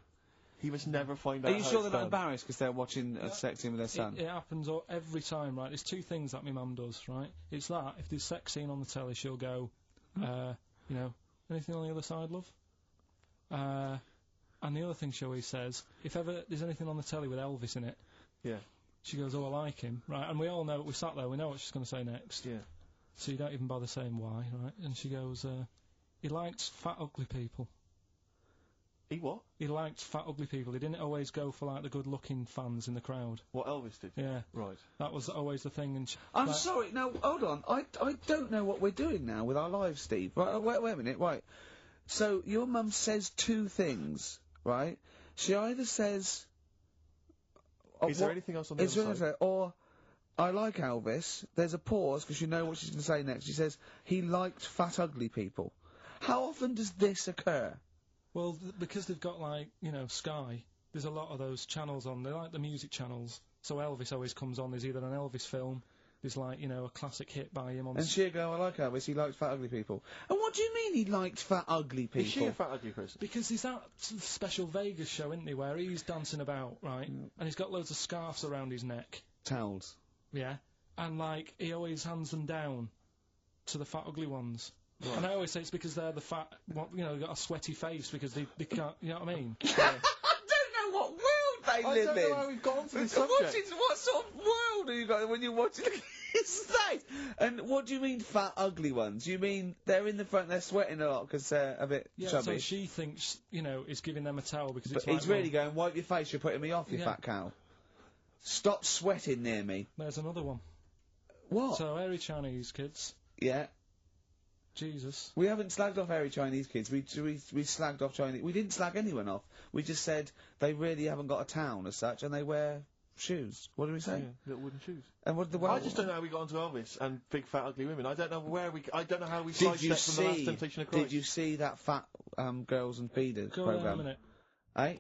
S2: He must never find out.
S1: Are you
S2: how
S1: sure
S2: it's
S1: they're not
S2: done.
S1: embarrassed because they're watching a sex scene with their son?
S3: It happens every time, right? There's two things that my mum does, right? It's that, if there's sex scene on the telly, she'll go, you know, anything on the other side, love? And the other thing she always says, if ever there's anything on the telly with Elvis in it,
S2: Yeah.
S3: she goes, oh, I like him, right? And we all know, we sat there, we know what she's going to say next.
S2: Yeah.
S3: So you don't even bother saying why, right? And she goes, he liked fat, ugly people.
S2: He what?
S3: He liked fat, ugly people. He didn't always go for, like, the good-looking fans in the crowd.
S2: What Elvis did?
S3: Yeah.
S2: Right.
S3: That was always the thing. And
S1: I'm
S3: like,
S1: sorry, no, hold on. I don't know what we're doing now with our lives, Steve. Right, wait a minute, right. So, your mum says two things, right? She either says...
S2: Is there anything else on the other side?
S1: Or, I like Elvis. There's a pause, because you know what she's going to say next. She says, he liked fat, ugly people. How often does this occur?
S3: well, because they've got, like, you know, Sky, there's a lot of those channels on. They like the music channels. So Elvis always comes on. There's either an Elvis film, there's, like, you know, a classic hit by him on...
S1: And she'll go, I like Elvis, he likes fat, ugly people. And what do you mean he liked fat, ugly people?
S2: Is she a fat, ugly person?
S3: Because there's that special Vegas show, isn't he, where he's dancing about, right? And he's got loads of scarves around his neck.
S1: Towels.
S3: Yeah. And, like, he always hands them down to the fat, ugly ones. Right. And I always say it's because they're the fat, you know, they've got a sweaty face because they can't, you know what I mean?
S1: I don't know what world they live in.
S2: I don't know how we've got onto this subject.
S1: What sort of world are you got when you're watching his face? And what do you mean fat, ugly ones? You mean they're in the front, they're sweating a lot because they're a bit chubby?
S3: So she thinks, you know, is giving them a towel because it's
S1: But
S3: like...
S1: he's really going, wipe your face, you're putting me off, you fat cow. Stop sweating near me.
S3: There's another one.
S1: What?
S3: So, hairy Chinese kids.
S1: Yeah.
S3: Jesus.
S1: We haven't slagged off hairy Chinese kids. We slagged off Chinese... We didn't slag anyone off. We just said they really haven't got a town as such, and they wear shoes. What did we say?
S2: Yeah, little wooden shoes.
S1: And what did the...
S2: I just don't know how we got onto Elvis and big, fat, ugly women. I don't know I don't know how we sidestepped from the Last Temptation of Christ.
S1: Did you see that fat Girls and Feeders
S3: Go
S1: programme?
S3: on a minute.
S1: Eh?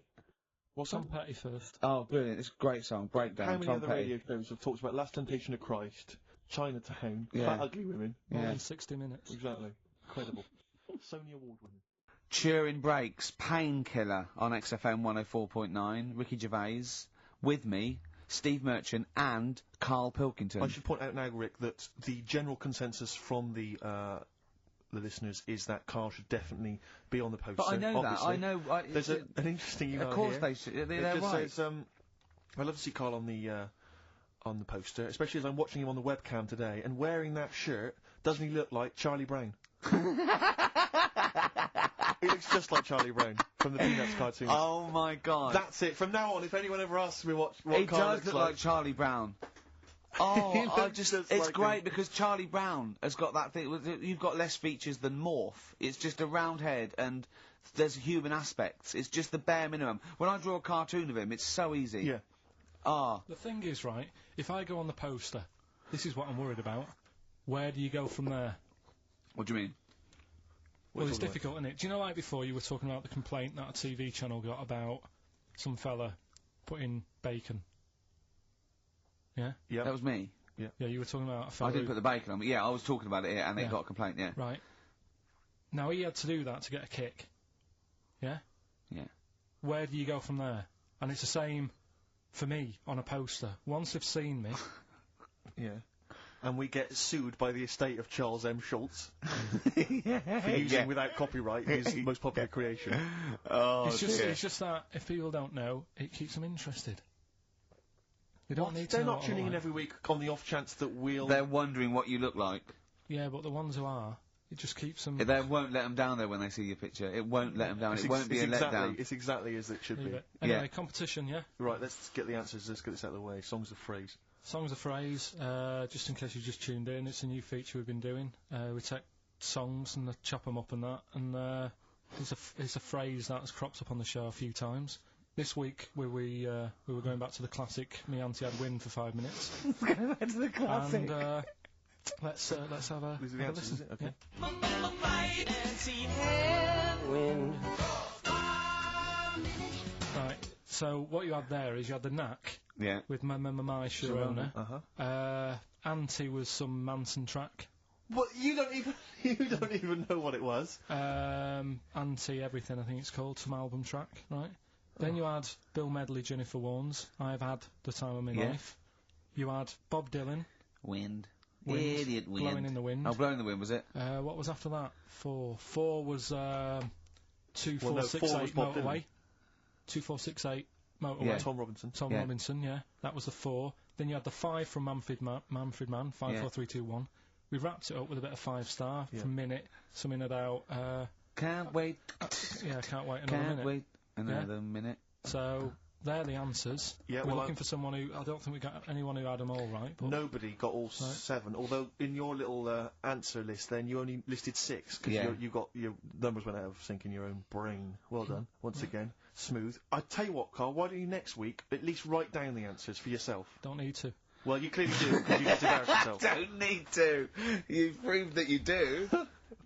S2: What's
S3: Tom Petty first.
S1: Oh, brilliant. It's a great song. Breakdown.
S2: How many
S1: Tom
S2: other
S1: Petty.
S2: radio shows have talked about Last Temptation of Christ, Chinatown,
S1: Yeah.
S2: fat, ugly women?
S3: More
S1: Yeah.
S3: than 60 minutes.
S2: Exactly. Incredible. Sony Award winner.
S1: Turing Breaks, Painkiller on XFM 104.9, Ricky Gervais, with me, Steve Merchant and Karl Pilkington.
S2: I should point out now, Rick, that the general consensus from the listeners is that Karl should definitely be on the poster.
S1: But I know
S2: obviously.
S1: that, I know...
S2: There's an interesting email
S1: Of course
S2: here.
S1: they should,
S2: It
S1: they're
S2: just
S1: right.
S2: says, I'd love to see Karl on the poster, especially as I'm watching him on the webcam today, and wearing that shirt, doesn't he look like Charlie Brown? He looks just like Charlie Brown from the Peanuts cartoon.
S1: Oh my god.
S2: That's it. From now on, if anyone ever asks me what
S1: He
S2: Karl
S1: does
S2: looks
S1: look like Charlie Brown. Oh,
S2: He
S1: I
S2: looks
S1: just,
S2: just
S1: it's
S2: like
S1: great
S2: him.
S1: because Charlie Brown has got that thing, you've got less features than Morph. It's just a round head and there's human aspects. It's just the bare minimum. When I draw a cartoon of him, it's so easy.
S2: Yeah.
S1: Ah.
S3: The thing is, right, if I go on the poster, this is what I'm worried about. Where do you go from there?
S1: What do you mean?
S3: Well, it's difficult, isn't it? Do you know, like before, you were talking about the complaint that a TV channel got about some fella putting bacon? Yeah?
S2: Yeah.
S1: That was me.
S3: Yeah, you were talking about a fella
S1: I didn't
S3: who-
S1: put the bacon on, but yeah, I was talking about it here and
S3: Yeah.
S1: it got a complaint, yeah.
S3: Right. Now, he had to do that to get a kick. Yeah?
S1: Yeah.
S3: Where do you go from there? And it's the same for me on a poster. Once they've seen me...
S2: Yeah. And we get sued by the estate of Charles M. Schultz
S1: Yeah.
S2: for using without copyright his most popular creation.
S1: Oh,
S3: it's
S1: dear.
S3: just that if people don't know, it keeps them interested. They don't need to
S2: They're
S3: know
S2: not
S3: what I
S2: tuning in
S3: like.
S2: every week on the off chance that we'll...
S1: They're wondering what you look like.
S3: Yeah, but the ones who are, it just keeps them...
S1: They won't let them down though when they see your picture. It won't let them down.
S2: It's
S1: It won't be a letdown.
S2: It's exactly as it should
S3: Leave
S2: be.
S3: it. Anyway,
S1: Yeah.
S3: competition, yeah?
S2: Right, let's get the answers. Let's get this out of the way. Songs of phrase.
S3: Songs of phrase, just in case you just tuned in, it's a new feature we've been doing. We take songs and chop them up and that, and it's a phrase that's cropped up on the show a few times. This week we were going back to the classic "Me Auntie I'd win" for 5 minutes.
S1: Going back to the classic.
S3: And let's have a
S2: These are the
S3: have a
S2: answers,
S3: listen.
S2: is it? Okay.
S3: Yeah. Right. So what you had there is you had the knack
S1: Yeah.
S3: with my Sharona.
S2: Uh-huh.
S3: Auntie was some Manson track.
S2: What? You don't even know what it was.
S3: Auntie Everything, I think it's called, some album track, right? Then you had Bill Medley, Jennifer Warnes. I've had the time of my
S1: Yeah.
S3: life. You had Bob Dylan.
S1: Wind.
S3: Wind,
S1: Idiot wind.
S3: Blowing in the Wind.
S1: Oh, Blowing in the Wind, was it?
S3: What was after that? 4. 4 was 2468
S2: 4 was Bob Dylan.
S3: Motorway. 2468 Motorway.
S1: Yeah.
S2: Tom Robinson.
S3: Tom
S1: Yeah.
S3: Robinson, yeah. That was the 4. Then you had the 5 from Manfred Mann, 54321. We wrapped it up with a bit of 5-star from Minute, something about,
S1: Can't wait.
S3: yeah, can't wait another
S1: Can't
S3: minute.
S1: wait another minute.
S3: So, they're the answers.
S2: Yeah,
S3: We're
S2: well,
S3: looking for someone who, I don't think we got anyone who had them all right. But
S2: Nobody got all 7, although in your little answer list then you only listed 6, because
S1: Yeah.
S2: you got your numbers went out of sync in your own brain. Well done. Once again, smooth. I tell you what, Carl, why don't you next week at least write down the answers for yourself?
S3: don't need to.
S2: Well, you clearly do, because you get to embarrass yourself.
S1: Don't need to. You've proved that you do.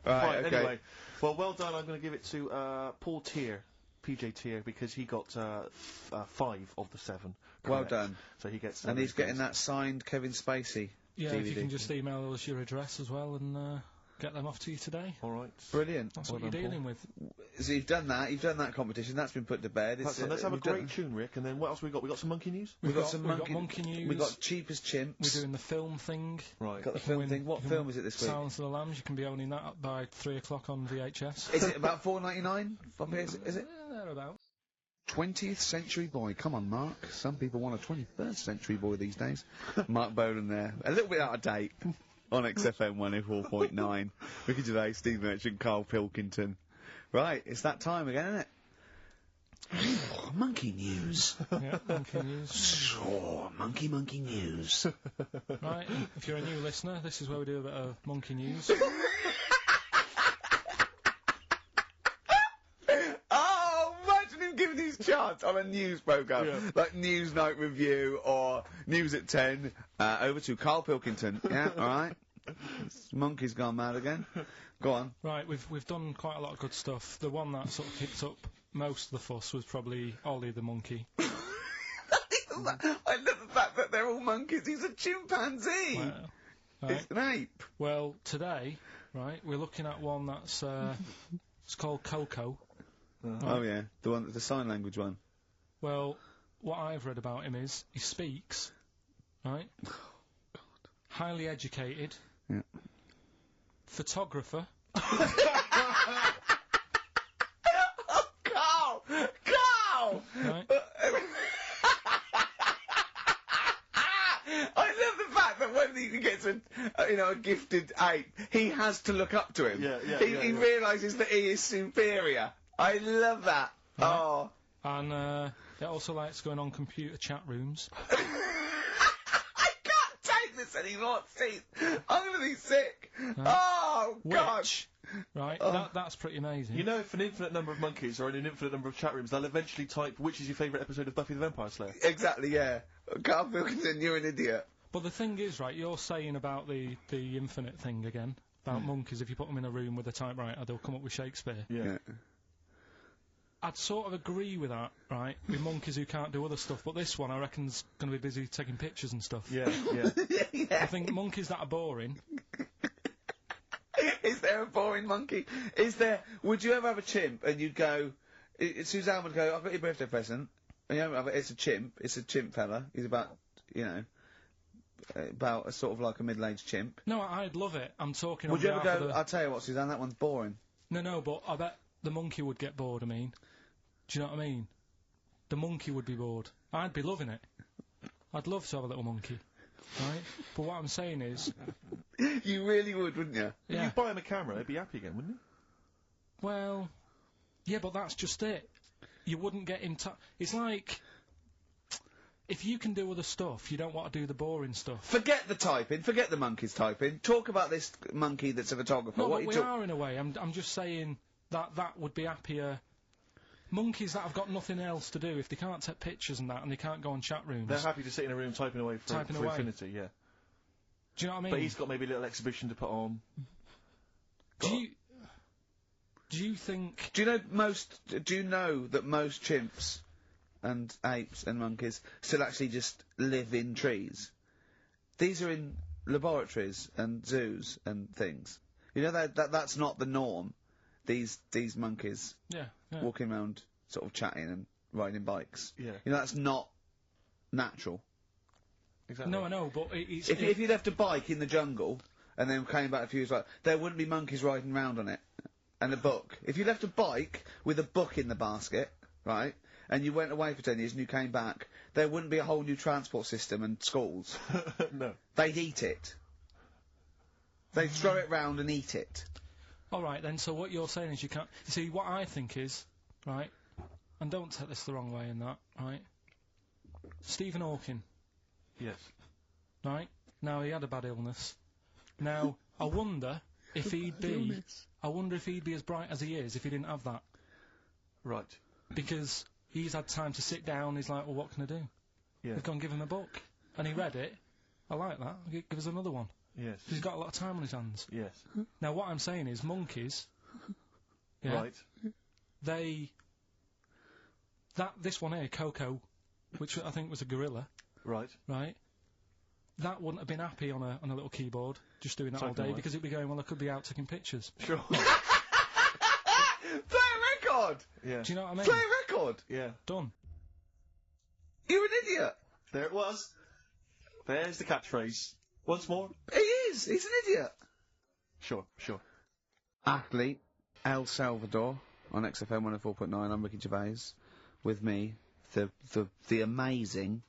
S1: Right, okay.
S2: Anyway. Well done. I'm going to give it to Paul Tier, PJ Tier, because he got 5 of the 7.
S1: Well
S2: correct.
S1: done.
S2: So he gets.
S1: And he's getting that signed Kevin Spacey
S3: Yeah,
S1: DVD.
S3: if you can just email us your address as well and get them off to you today.
S2: All right.
S1: Brilliant.
S3: That's
S2: Well
S3: what you're
S2: done,
S3: dealing with.
S1: So you've done that competition, that's been put to bed. It's,
S2: Let's have a
S1: we've done-
S2: great tune, Rick, and then what else we got? We got some monkey news?
S1: We've got some
S3: we've got monkey news.
S1: We've got Cheap as Chimps.
S3: We're doing the film thing.
S2: Right.
S1: Got the
S3: You can
S1: film
S3: win-
S1: thing. What
S3: you
S1: film
S3: can
S1: is it this week?
S3: Silence of the Lambs. You can be owning that by 3 o'clock on VHS.
S1: Is it about $4.99? Is it?
S3: Thereabouts.
S1: 20th Century Boy. Come on, Mark. Some people want a 21st Century Boy these days. Mark Bowden there. A little bit out of date. On XFM 104.9. Ricky Gervais, Steve Merchant, Karl Pilkington. Right, it's that time again, isn't it? Monkey news.
S3: Yeah, monkey news.
S1: Sure, monkey news.
S3: Right, if you're a new listener, this is where we do a bit of monkey news.
S1: Oh, imagine him giving his chance on a news programme, like News Night Review or News at 10. Over to Karl Pilkington. Yeah, all right. Monkey's gone mad again. Go on.
S3: Right, we've done quite a lot of good stuff. The one that sort of kicked up most of the fuss was probably Ollie the monkey.
S1: I love the fact that they're all monkeys. He's a chimpanzee.
S3: Well,
S1: It's
S3: right.
S1: an ape.
S3: Well, today, right, we're looking at one that's it's called Coco.
S1: Oh yeah, the sign language one.
S3: Well, what I've read about him is he speaks, right? Highly educated.
S1: Yeah.
S3: Photographer.
S1: Karl!
S3: Right.
S1: I love the fact that when he gets a gifted ape, he has to look up to him. He realises that he is superior. I love that.
S3: Right.
S1: Oh.
S3: And he also likes going on computer chat rooms.
S1: I can't take this anymore, Steve. I'm gonna be sick. Oh, God.
S3: Which, right, that's pretty amazing.
S2: You know, if an infinite number of monkeys are in an infinite number of chat rooms, they'll eventually type, which is your favourite episode of Buffy the Vampire Slayer?
S1: Exactly, yeah. Karl Pilkington, you're an idiot.
S3: But the thing is, right, you're saying about the infinite thing again, about monkeys, if you put them in a room with a typewriter, they'll come up with Shakespeare.
S2: Yeah.
S3: I'd sort of agree with that, right, with monkeys who can't do other stuff, but this one I reckon's going to be busy taking pictures and stuff.
S2: Yeah.
S3: I think monkeys that are boring.
S1: Is there a boring monkey? Would you ever have a chimp and you'd go, Suzanne would go, I've got your birthday present, and it's a chimp fella, he's about, about a sort of like a middle-aged chimp.
S3: No, I'd love it. I'm talking
S1: Would
S3: on
S1: you ever
S3: behalf
S1: go,
S3: of the...
S1: I'll tell you what, Suzanne, that one's boring.
S3: No, but I bet the monkey would get bored, I mean. Do you know what I mean? The monkey would be bored. I'd be loving it. I'd love to have a little monkey, right? But what I'm saying is...
S1: You really would, wouldn't you?
S2: If you buy him a camera, he'd be happy again, wouldn't he?
S3: Well, yeah, but that's just it. You wouldn't get him it's like... If you can do other stuff, you don't want to do the boring stuff.
S1: Forget the typing, forget the monkey's typing. Talk about this monkey that's a photographer.
S3: No, but we are in a way. I'm just saying that would be happier. Monkeys that have got nothing else to do, if they can't take pictures and that, and they can't go on chat rooms.
S2: They're happy to sit in a room typing away for infinity, yeah.
S3: Do you know what I mean?
S2: But he's got maybe a little exhibition to put on.
S3: Do you think...
S1: Do you know that most chimps and apes and monkeys still actually just live in trees? These are in laboratories and zoos and things. You know that's not the norm. These monkeys
S3: Yeah.
S1: walking around sort of chatting and riding bikes.
S2: Yeah.
S1: You know, that's not natural.
S2: Exactly.
S3: No, I know, but it's...
S1: If you left a bike in the jungle and then came back a few years later, there wouldn't be monkeys riding around on it. And a book. If you left a bike with a book in the basket, right, and you went away for 10 years and you came back, there wouldn't be a whole new transport system and schools.
S2: No.
S1: They'd eat it. They'd throw it round and eat it.
S3: Alright then, so what you're saying is you can't... You see, what I think is, right, and don't take this the wrong way in that, right, Stephen Hawking,
S2: Yes.
S3: right, now he had a bad illness. Now, I wonder if he'd be... I wonder if he'd be as bright as he is if he didn't have that.
S2: Right.
S3: Because he's had time to sit down, he's like, well, what can I do?
S2: Yeah.
S3: We've gone and give him a book. And he read it. I like that. Give us another one.
S2: Yes.
S3: He's got a lot of time on his hands.
S2: Yes.
S3: Now, what I'm saying is, monkeys... Yeah,
S2: Right.
S3: This one here, Coco, which I think was a gorilla,
S2: Right.
S3: right? That wouldn't have been happy on a little keyboard, just doing that all
S2: Typing
S3: day,
S2: away.
S3: because it'd be going, well, I could be out taking pictures.
S2: Sure.
S1: Play a record!
S2: Yeah.
S3: Do you know what I mean?
S1: Play a record!
S2: Yeah.
S3: Done.
S1: You're an idiot!
S2: There it was. There's the catchphrase. Once more.
S1: He is! He's an idiot!
S2: Sure. Sure.
S1: Athlete, El Salvador, on XFM 104.9, I'm Ricky Gervais. With me, the amazing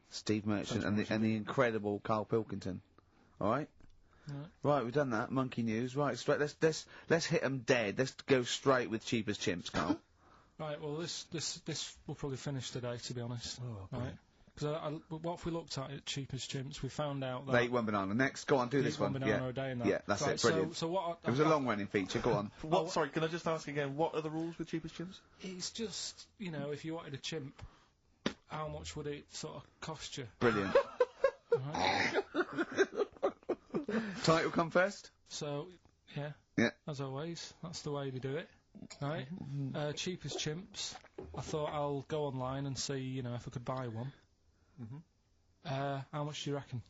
S1: Steve Merchant and the incredible Karl Pilkington. Alright? Right, we've done that. Monkey news. Right, straight. Let's hit 'em dead. Let's go straight with Cheap as Chimps, Karl.
S3: Right, well, this will probably finish today, to be honest.
S2: Oh,
S3: right? Because what if we looked at Cheap as Chimps, we found out that...
S1: They eat one banana. Next, go on, do this one.
S3: banana a day and that.
S1: Yeah, that's
S3: Right,
S1: it, brilliant.
S3: So what...
S1: It was a long-running feature, go on.
S2: What? Sorry, can I just ask again? What are the rules with cheapest chimps?
S3: It's just, you know, if you wanted a chimp, how much would it sort of cost you?
S1: Brilliant.
S3: Right?
S1: Title come first?
S3: So, yeah.
S1: Yeah.
S3: As always, that's the way they do it. Right? Cheap as Chimps. I thought I'll go online and see, you know, if I could buy one. How much do you reckon?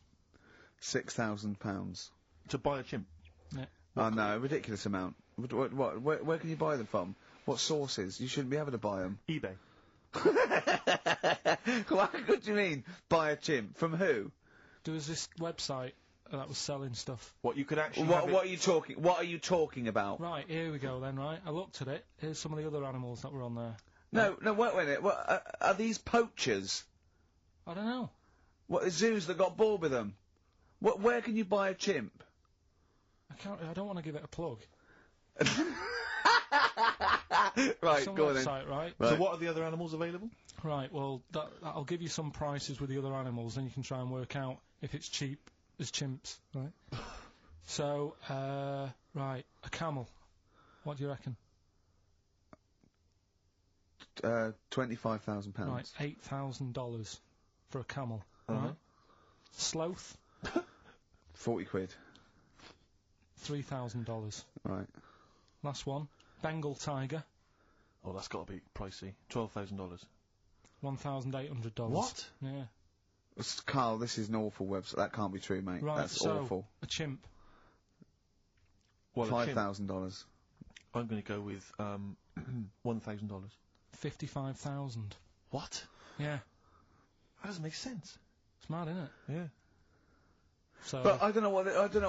S1: £6,000.
S2: To buy a chimp?
S3: Yeah.
S1: Oh no, ridiculous amount. Where can you buy them from? What sources? You shouldn't be able to buy them.
S2: eBay.
S1: What do you mean? Buy a chimp? From who?
S3: There was this website that was selling stuff.
S2: What you could actually
S1: What are you talking about?
S3: Right, here we go then, right? I looked at it. Here's some of the other animals that were on there.
S1: No, wait a minute. Are these poachers?
S3: I don't know.
S1: What, zoos that got bored with them? Where can you buy a chimp?
S3: I don't want to give it a plug.
S1: Right,
S3: It's on
S1: go
S3: the
S1: on then.
S3: website, right?
S2: So what are the other animals available?
S3: Right, well, I'll give you some prices with the other animals, then you can try and work out if it's cheap as chimps, right? So, right, a camel. What do you reckon?
S1: £25,000.
S3: Right, $8,000 for a camel, right? Sloth,
S1: 40 quid.
S3: $3,000.
S1: Right.
S3: Last one, Bengal tiger,
S2: Oh, that's got to be pricey. $12,000.
S3: $1,800.
S2: What?
S3: Yeah.
S1: Karl, this is an awful website. That can't be true, mate.
S3: Right,
S1: That's
S3: so
S1: awful.
S3: a chimp,
S2: Well, a chimp,
S1: $5,000.
S2: I'm going to go with $1,000.
S3: 55,000.
S2: What?
S3: Yeah.
S2: That doesn't make sense.
S3: It's mad, isn't it?
S2: Yeah.
S3: So,
S1: But I don't know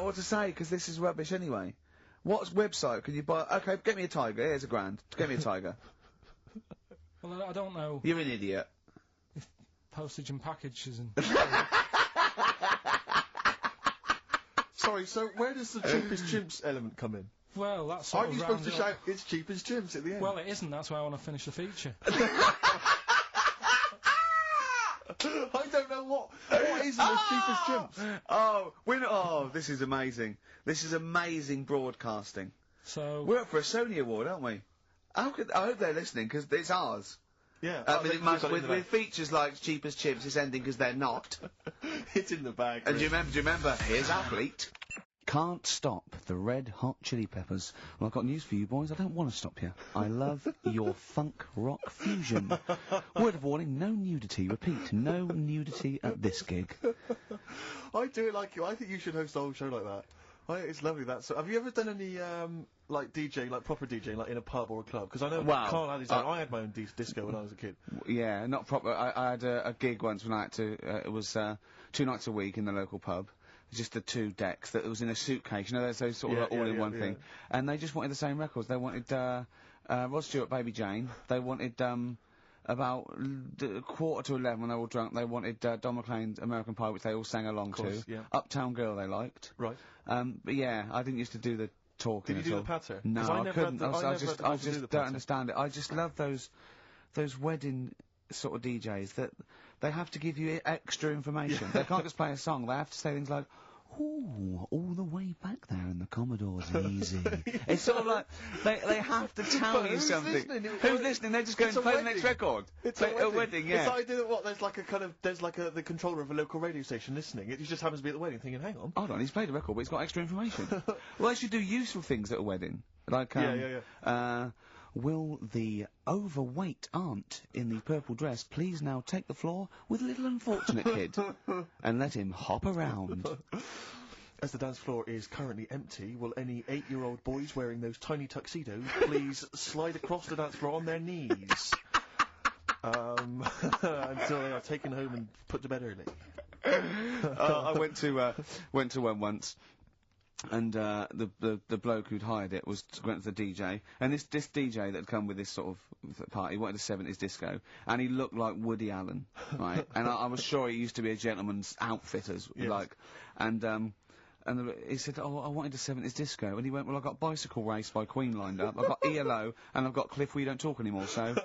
S1: what to say because this is rubbish anyway. What website can you buy? Okay, get me a tiger. Here's £1,000. Get me a tiger.
S3: well, I don't know.
S1: You're an idiot.
S3: Postage and packages and...
S2: Sorry, so where does the cheapest chimps element come in?
S3: Well, that's sort
S2: Aren't
S3: of
S2: you supposed to
S3: rounded
S2: shout,
S3: up.
S2: it's cheapest chimps at the end?
S3: Well, it isn't. That's why I want to finish the feature.
S2: I don't know what is the cheapest chimps?
S1: Oh, this is amazing. This is amazing broadcasting.
S3: So...
S1: We're up for a Sony Award, aren't we? I hope they're listening, because it's ours.
S2: Yeah.
S1: I mean, with features like Cheap as Chips, it's ending because they're not.
S2: It's in the bag.
S1: And do you remember, here's Athlete. Can't stop the Red Hot Chili Peppers. Well, I've got news for you boys. I don't want to stop you. I love your funk rock fusion. Word of warning, no nudity. Repeat, no nudity at this gig.
S2: I do it like you. I think you should host a whole show like that. Oh, it's lovely. Have you ever done any like DJ, like proper DJ, like in a pub or a club? Because I know Karl had his own. I had my own disco when I was a kid.
S1: Yeah, not proper. I had a gig once when I had to. It was 2 nights a week in the local pub. Just the 2 decks that was in a suitcase. You know, those sort of like all-in-one thing. And they just wanted the same records. They wanted Rod Stewart, Baby Jane. They wanted about 11:15 when they were all drunk. They wanted Don McLean's American Pie, which they all sang along to.
S2: Yeah.
S1: Uptown Girl they liked.
S2: Right.
S1: But yeah, I didn't used to do the talking.
S2: Did you do the patter?
S1: No, I couldn't. I just don't
S2: patter.
S1: understand it. I just love those wedding sort of DJs that they have to give you extra information. They can't just play a song. They have to say things like, "Ooh, all the way back there in the Commodore's easy." It's sort of like they have to tell you something. Who's listening? They're just going to play the next record.
S2: It's
S1: a wedding, yeah.
S2: It's like there's like the controller of a local radio station listening. It just happens to be at the wedding, thinking, "Hang on,
S1: hold on, he's played a record, but he's got extra information." Well, they should do useful things at a wedding, like will the overweight aunt in the purple dress please now take the floor with little unfortunate kid and let him hop around?
S2: As the dance floor is currently empty, will any 8-year-old boys wearing those tiny tuxedos please slide across the dance floor on their knees until they are taken home and put to bed early?
S1: I went to one once. And the bloke who'd hired it went to the DJ, and this DJ that had come with this sort of party wanted a 70s disco, and he looked like Woody Allen, right? And I was sure he used to be a gentleman's outfitters, like, and he said, "Oh, I wanted a 70s disco," and he went, "Well, I've got Bicycle Race by Queen lined up, I've got ELO, and I've got Cliff We Don't Talk Anymore, so,"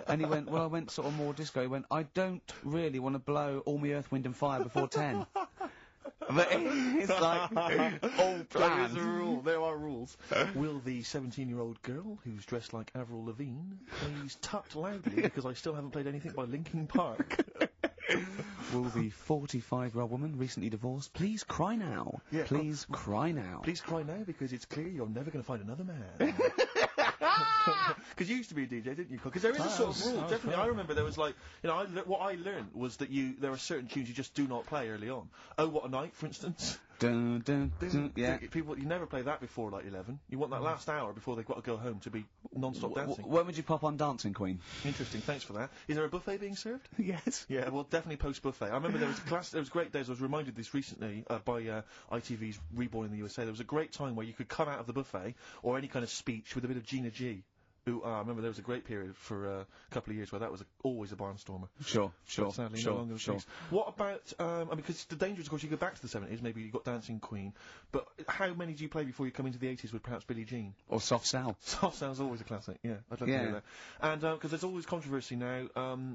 S1: and he went, "Well, I went sort of more disco." He went, "I don't really want to blow all my Earth, Wind and Fire before 10. But it's like all planned.
S2: There is a rule. There are rules. Will the 17-year-old girl who's dressed like Avril Lavigne please tut loudly because I still haven't played anything by Linkin Park?
S1: Will the 45-year-old woman recently divorced please cry now?
S2: Yeah,
S1: please cry now.
S2: Please cry now because it's clear you're never going to find another man. Because you used to be a DJ, didn't you? Because there is a sort of rule. Definitely, I remember there was like, you know, what I learned was that there are certain tunes you just do not play early on. Oh, What a Night, for instance.
S1: Dun, dun, dun, yeah.
S2: People, you never play that before like 11. You want that last hour before they've got to go home to be non-stop dancing.
S1: When would you pop on Dancing Queen?
S2: Interesting, thanks for that. Is there a buffet being served?
S1: Yes.
S2: Yeah, well, definitely post-buffet. I remember there was great days. I was reminded this recently by ITV's Reborn in the USA. There was a great time where you could come out of the buffet or any kind of speech with a bit of Gina G. I remember there was a great period for a couple of years where that was always a barnstormer.
S1: Sure.
S2: Sadly, no longer the case. What about, I mean, because the danger is, of course, you go back to the 70s, maybe you got Dancing Queen, but how many do you play before you come into the 80s with perhaps Billie Jean?
S1: Or Soft Cell.
S2: Soft Cell's always a classic, yeah. I'd love to hear that. And, because there's always controversy now,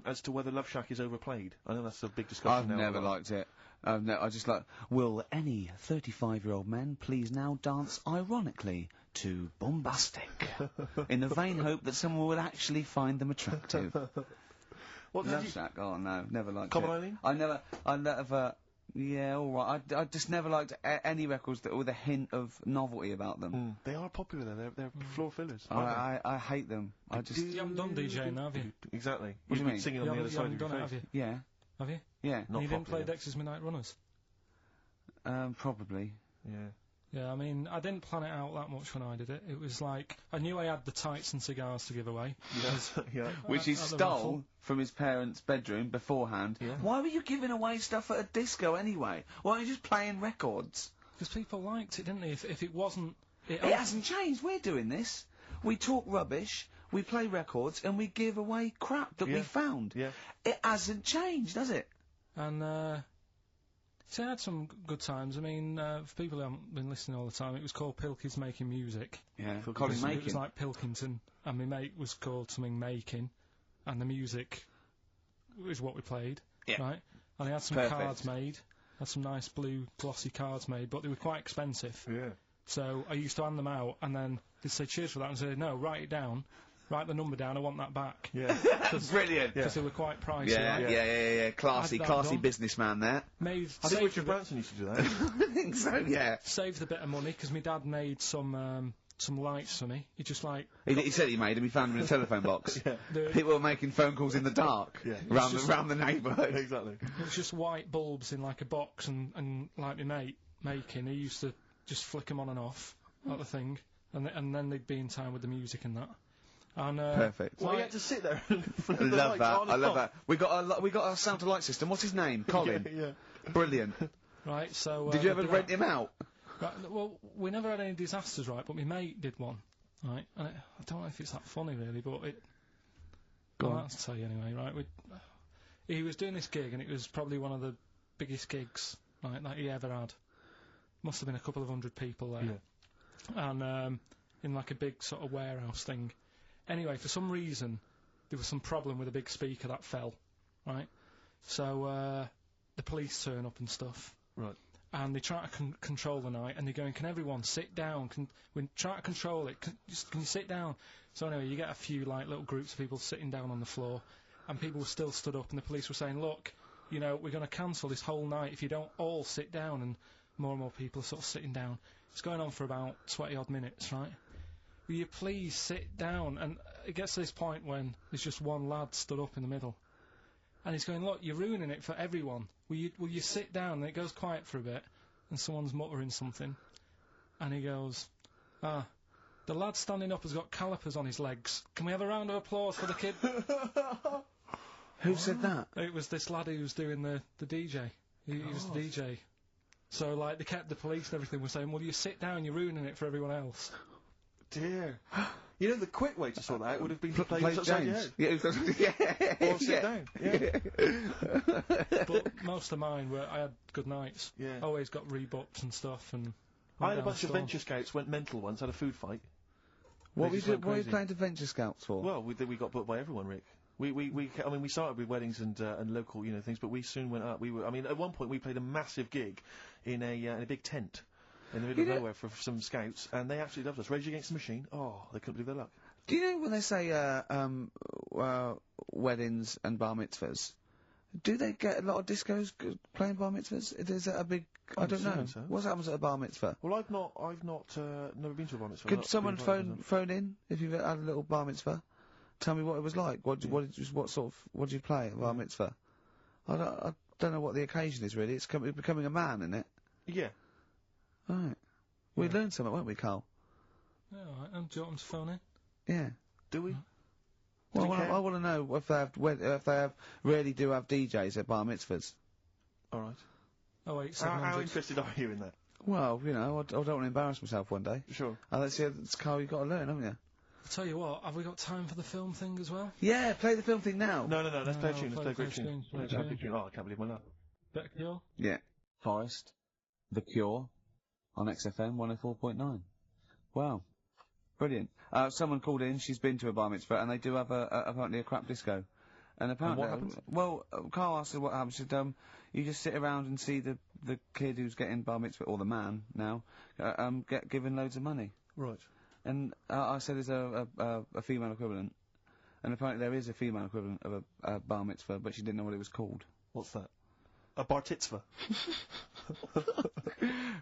S2: as to whether Love Shack is overplayed. I know that's a big discussion now.
S1: I've never liked it. No, I just like, will any 35-year-old men please now dance ironically to Bombastic, in the vain hope that someone will actually find them attractive? Love Shack, oh no, never liked
S2: Common Eileen?
S1: I never, yeah, alright, I just never liked any records that with a hint of novelty about them.
S2: They are popular though, they're floor fillers.
S1: I hate them.
S3: You haven't done DJing, have you?
S2: Exactly.
S1: What do you mean?
S2: Singing on the other side of your face.
S3: Have you?
S1: Yeah.
S3: Have you?
S1: Yeah.
S3: You didn't play Dexter's Midnight Runners?
S1: Probably.
S2: Yeah.
S3: Yeah, I mean, I didn't plan it out that much when I did it. It was like, I knew I had the tights and cigars to give away.
S2: Yeah.
S1: Which he stole from his parents' bedroom beforehand.
S2: Yeah.
S1: Why were you giving away stuff at a disco anyway? Why aren't you just playing records?
S3: Because people liked it, didn't they? If it wasn't...
S1: It hasn't changed. We're doing this. We talk rubbish, we play records, and we give away crap that we found.
S2: Yeah.
S1: It hasn't changed, has it?
S3: And, so I had some good times. I mean, for people who haven't been listening all the time, it was called Pilkins Making Music.
S1: Yeah, Colin Making.
S3: It was like Pilkington, and my mate was called something Making, and the music was what we played, right? And I had some cards made, had some nice blue glossy cards made, but they were quite expensive.
S2: Yeah.
S3: So I used to hand them out, and then they'd say cheers for that, and say, no, write it down. Write the number down, I want that back.
S2: Yeah.
S1: Brilliant.
S3: Because they were quite pricey.
S1: Yeah. Classy businessman there.
S2: I think Richard Branson used to do that.
S1: I think so, yeah.
S3: Saved a bit of money, because my dad made some lights for me. He just like...
S1: He said he made them, he found them in a telephone box. People were making phone calls in the dark. Round the neighbourhood.
S2: Exactly.
S3: It was just white bulbs in like a box, and like my mate making, he used to just flick them on and off, like the thing, and then they'd be in time with the music and that. And,
S1: Perfect.
S2: Well, you had to sit there and flip the
S1: love
S2: lights
S1: that.
S2: on
S1: I
S2: and
S1: love
S2: off.
S1: that. We got our sound to light system. What's his name? Colin.
S2: Yeah.
S1: Brilliant.
S3: Right, so...
S1: Did you ever
S3: did
S1: rent
S3: that.
S1: him out?
S3: Right, well, we never had any disasters, right, but my mate did one, right, and I don't know if it's that funny, really, but it...
S1: Go
S3: I'll
S1: on.
S3: have to tell you anyway, right, he was doing this gig, and it was probably one of the biggest gigs, right, that he ever had. Must have been a couple of hundred people there.
S2: Yeah.
S3: And, in like a big sort of warehouse thing. Anyway, for some reason, there was some problem with a big speaker that fell, right? So, the police turn up and stuff.
S2: Right.
S3: And they try to control the night, and they're going, can everyone sit down? We try to control it. Can you sit down? So anyway, you get a few, like, little groups of people sitting down on the floor, and people were still stood up, and the police were saying, look, you know, we're going to cancel this whole night if you don't all sit down, and more and more people are sort of sitting down. It's going on for about 20-odd minutes, right? Will you please sit down? And it gets to this point when there's just one lad stood up in the middle. And he's going, look, you're ruining it for everyone. Will you sit down? And it goes quiet for a bit, and someone's muttering something. And he goes, the lad standing up has got calipers on his legs. Can we have a round of applause for the kid?
S1: Who said that?
S3: It was this lad who was doing the DJ. He was the DJ. So, like, they kept the police and everything were saying, well, you sit down, you're ruining it for everyone else.
S2: Dear. You know, the quick way to sort that out would have been to play
S1: Play
S2: upside your
S1: James.
S2: head.
S1: Yeah,
S2: Or sit down. Yeah.
S3: But most of mine were, I had good nights.
S2: Yeah.
S3: Always got rebooked and stuff, and...
S2: I had a
S3: went
S2: bunch of
S3: down
S2: Venture Scouts went mental once, had a food fight.
S1: What
S2: They
S1: were
S2: just went
S1: you
S2: crazy.
S1: playing to Venture Scouts for?
S2: Well, we got booked by everyone, Rick. I mean, we started with weddings and local, you know, things, but we soon went up. I mean, at one point we played a massive gig in a big tent in the middle of nowhere for some scouts, and they absolutely loved us. Rage Against the Machine. Oh, they couldn't believe their luck.
S1: Do you know when they say weddings and bar mitzvahs? Do they get a lot of discos playing bar mitzvahs? Is that a big? I don't know.
S2: assuming so.
S1: What happens at a bar mitzvah?
S2: Well, I've not never been to a bar mitzvah.
S1: Could
S2: Not
S1: someone
S2: been invited to them.
S1: phone in if you've had a little bar mitzvah? Tell me what it was like. What did you play at a bar mitzvah? I don't know what the occasion is really. It's becoming a man, isn't it?
S2: Yeah.
S1: Right. We learned something, won't we, Karl?
S3: Yeah, alright. Do you want them to phone in?
S1: Yeah.
S2: Do we?
S1: Well,
S2: we care?
S1: I want to know if they really do have DJs at bar mitzvahs.
S2: All right.
S3: Oh, wait,
S2: How
S3: 700.
S2: interested are you in that?
S1: Well, you know, I don't want to embarrass myself one day.
S2: Sure.
S1: Let's see, Karl, you've got to learn, haven't you?
S3: I'll tell you what, have we got time for the film thing as well?
S1: Yeah, play the film thing now.
S2: No. Let's play a
S3: No,
S2: tune. Let's
S3: play
S2: play a great
S3: the
S2: tune.
S3: tune.
S2: Play a great tune. Oh, I can't believe my luck.
S3: Better Cure?
S1: Yeah. Forest, The Cure, on XFM 104.9. Wow. Brilliant. Someone called in, she's been to a bar mitzvah, and they do have apparently a crap disco. And apparently,
S2: what happens?
S1: Well, Karl asked her what happens. She said, you just sit around and see the kid who's getting bar mitzvah, or the man now, get given loads of money.
S2: Right.
S1: And I said there's a female equivalent. And apparently there is a female equivalent of a bar mitzvah, but she didn't know what it was called.
S2: What's that? A bar mitzvah.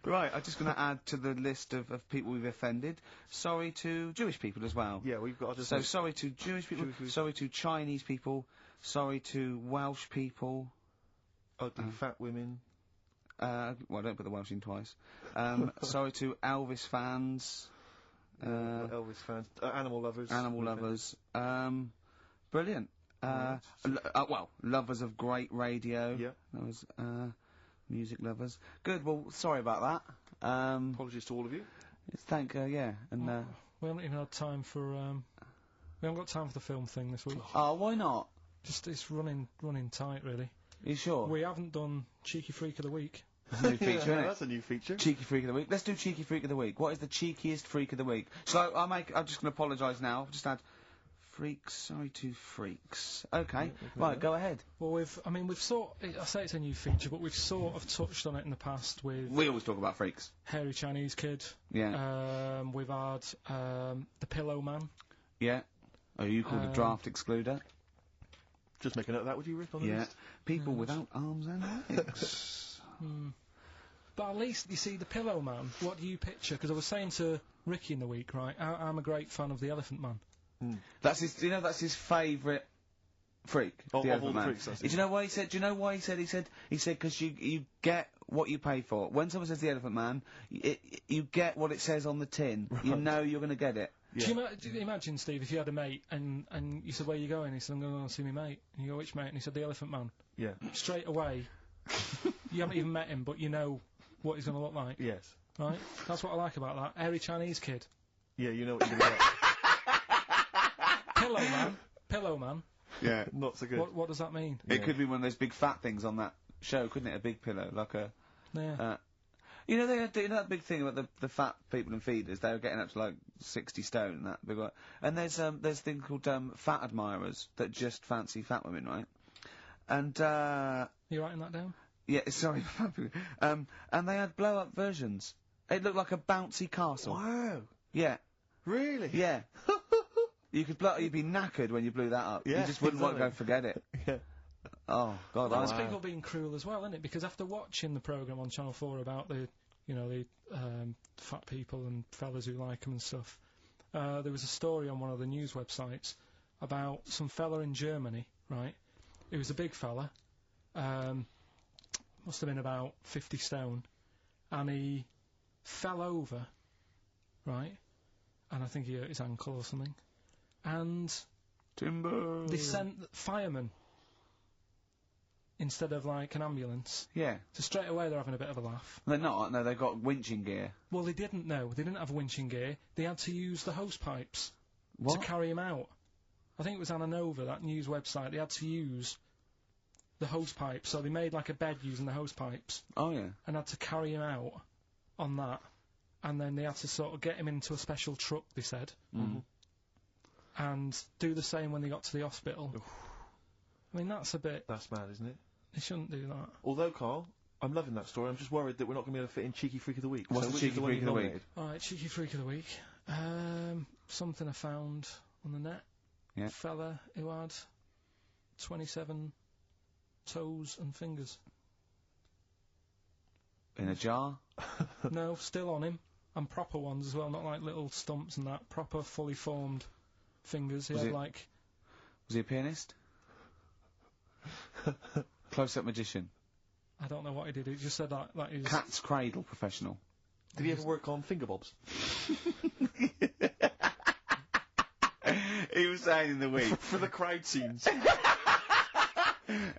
S1: Right, I'm just going to add to the list of people we've offended. Sorry to Jewish people as well.
S2: Yeah, we've got to
S1: So sorry to Jewish people, sorry to Chinese people, sorry to Welsh people.
S2: ugly fat women.
S1: Well, don't put the Welsh in twice. Sorry to Elvis fans.
S2: Elvis fans. Animal lovers.
S1: Animal lovers. Brilliant. Well, lovers of great radio.
S2: Yeah.
S1: That was, music lovers. Good, well, sorry about that.
S2: Apologies to all of you.
S1: Yeah, and,
S3: We haven't even had time for, we haven't got time for the film thing this week.
S1: oh, why not?
S3: Just, it's running tight, really.
S1: You sure?
S3: We haven't done Cheeky Freak of the Week.
S1: It's a new feature, isn't it?
S2: That's a new feature.
S1: Cheeky Freak of the Week. Let's do Cheeky Freak of the Week. What is the cheekiest freak of the week? So I'm just going to apologise now. I've just had freaks. Sorry to freaks. Okay, right, go ahead.
S3: Well, I say it's a new feature, but we've sort of touched on it in the past with
S1: We always talk about freaks.
S3: Hairy Chinese Kid.
S1: Yeah.
S3: We've had the Pillow Man.
S1: Yeah. Oh, you called a draft excluder.
S2: Just make a note of that, would you, Rick, on the
S1: Yeah.
S2: list?
S1: People without arms and legs.
S3: But at least, you see, the Pillow Man, what do you picture? Because I was saying to Ricky in the week, right, I'm a great fan of the Elephant Man.
S1: That's his favourite Freak.
S2: Of
S1: the
S2: all
S1: Elephant
S2: the
S1: Man.
S2: freaks, that's
S1: Do you know why he said? Do you know why he said? He said because you get what you pay for. When someone says the Elephant Man, you get what it says on the tin.
S2: Right.
S1: You know you're going to get it.
S2: Yeah.
S3: Do you imagine, Steve, if you had a mate and you said, where are you going? He said, I'm going to go and see my mate. And you go, which mate? And he said, the Elephant Man.
S2: Yeah.
S3: Straight away, you haven't even met him, but you know what he's going to look like.
S2: Yes.
S3: Right? That's what I like about that. Hairy Chinese kid.
S2: Yeah, you know what you're going to get.
S3: Pillow Man.
S1: Yeah.
S2: Not so good.
S3: What does that mean?
S1: It could be one of those big fat things on that show, couldn't it? A big pillow, like a.
S3: Yeah.
S1: You know, they had that big thing about the fat people and feeders. They were getting up to like 60 stone and that big one. And there's a thing called fat admirers that just fancy fat women, right? And
S3: You writing that down?
S1: yeah, sorry, and they had blow up versions. It looked like a bouncy castle.
S2: Wow.
S1: Yeah,
S2: Really?
S1: yeah. You'd be knackered when you blew that up.
S2: Yeah,
S1: you just wouldn't want to go
S2: exactly.
S1: forget it.
S2: Yeah.
S1: Oh God,
S3: That's
S2: Wow.
S3: people being cruel as well, isn't it? Because after watching the programme on Channel 4 about the fat people and fellas who like them and stuff, there was a story on one of the news websites about some fella in Germany, right? He was a big fella, must have been about 50 stone, and he fell over, right? And I think he hurt his ankle or something. And
S1: timber.
S3: they sent firemen instead of like an ambulance.
S1: Yeah,
S3: So straight away they're having a bit of a laugh.
S1: they're not. No, they've got winching gear.
S3: Well, they didn't know. They didn't have winching gear. They had to use the hose pipes
S1: What?
S3: to carry him out. I think it was Anna Nova, that news website. They had to use the hose pipes. So they made like a bed using the hose pipes
S1: Oh yeah.
S3: and had to carry him out on that. And then they had to sort of get him into a special truck, they said.
S1: Mm.
S3: And do the same when they got to the hospital. I mean, that's a bit...
S2: That's mad, isn't it?
S3: They shouldn't do that.
S2: Although, Carl, I'm loving that story. I'm just worried that we're not going to be able to fit in Cheeky Freak of the Week.
S1: What's
S2: so
S1: the
S2: which is
S1: Cheeky
S2: one
S1: Freak
S2: you've
S1: of the week?
S2: nominated?
S3: Alright, Cheeky Freak of the Week. Something I found on the net.
S1: Yeah.
S3: Fella who had 27 toes and fingers.
S1: In a jar.
S3: No, still on him. And proper ones as well, not like little stumps and that. Proper, fully formed fingers. He
S1: Was
S3: had
S1: it-
S3: like...
S1: Was he a pianist? Close-up magician.
S3: I don't know what he did. He just said that he was...
S1: Cat's cradle professional.
S2: Did he ever work on finger bobs?
S1: He was saying in the week.
S2: For the crowd scenes.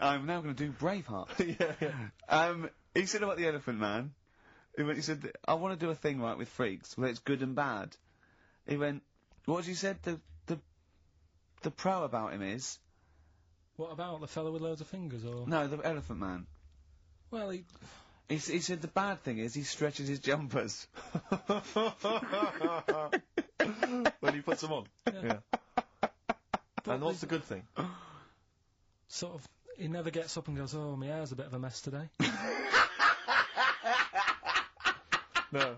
S1: I'm now going to do Braveheart.
S2: Yeah.
S1: He said about the Elephant Man. He said, I want to do a thing right with freaks, where it's good and bad. He went, what did you said? The pro about him is...
S3: What about the fella with loads of fingers, or...?
S1: No, the Elephant Man.
S3: Well, he...
S1: He said the bad thing is he stretches his jumpers.
S2: When he puts them on.
S3: Yeah.
S2: And what's the good thing?
S3: Sort of... He never gets up and goes, oh, my hair's a bit of a mess today.
S2: No.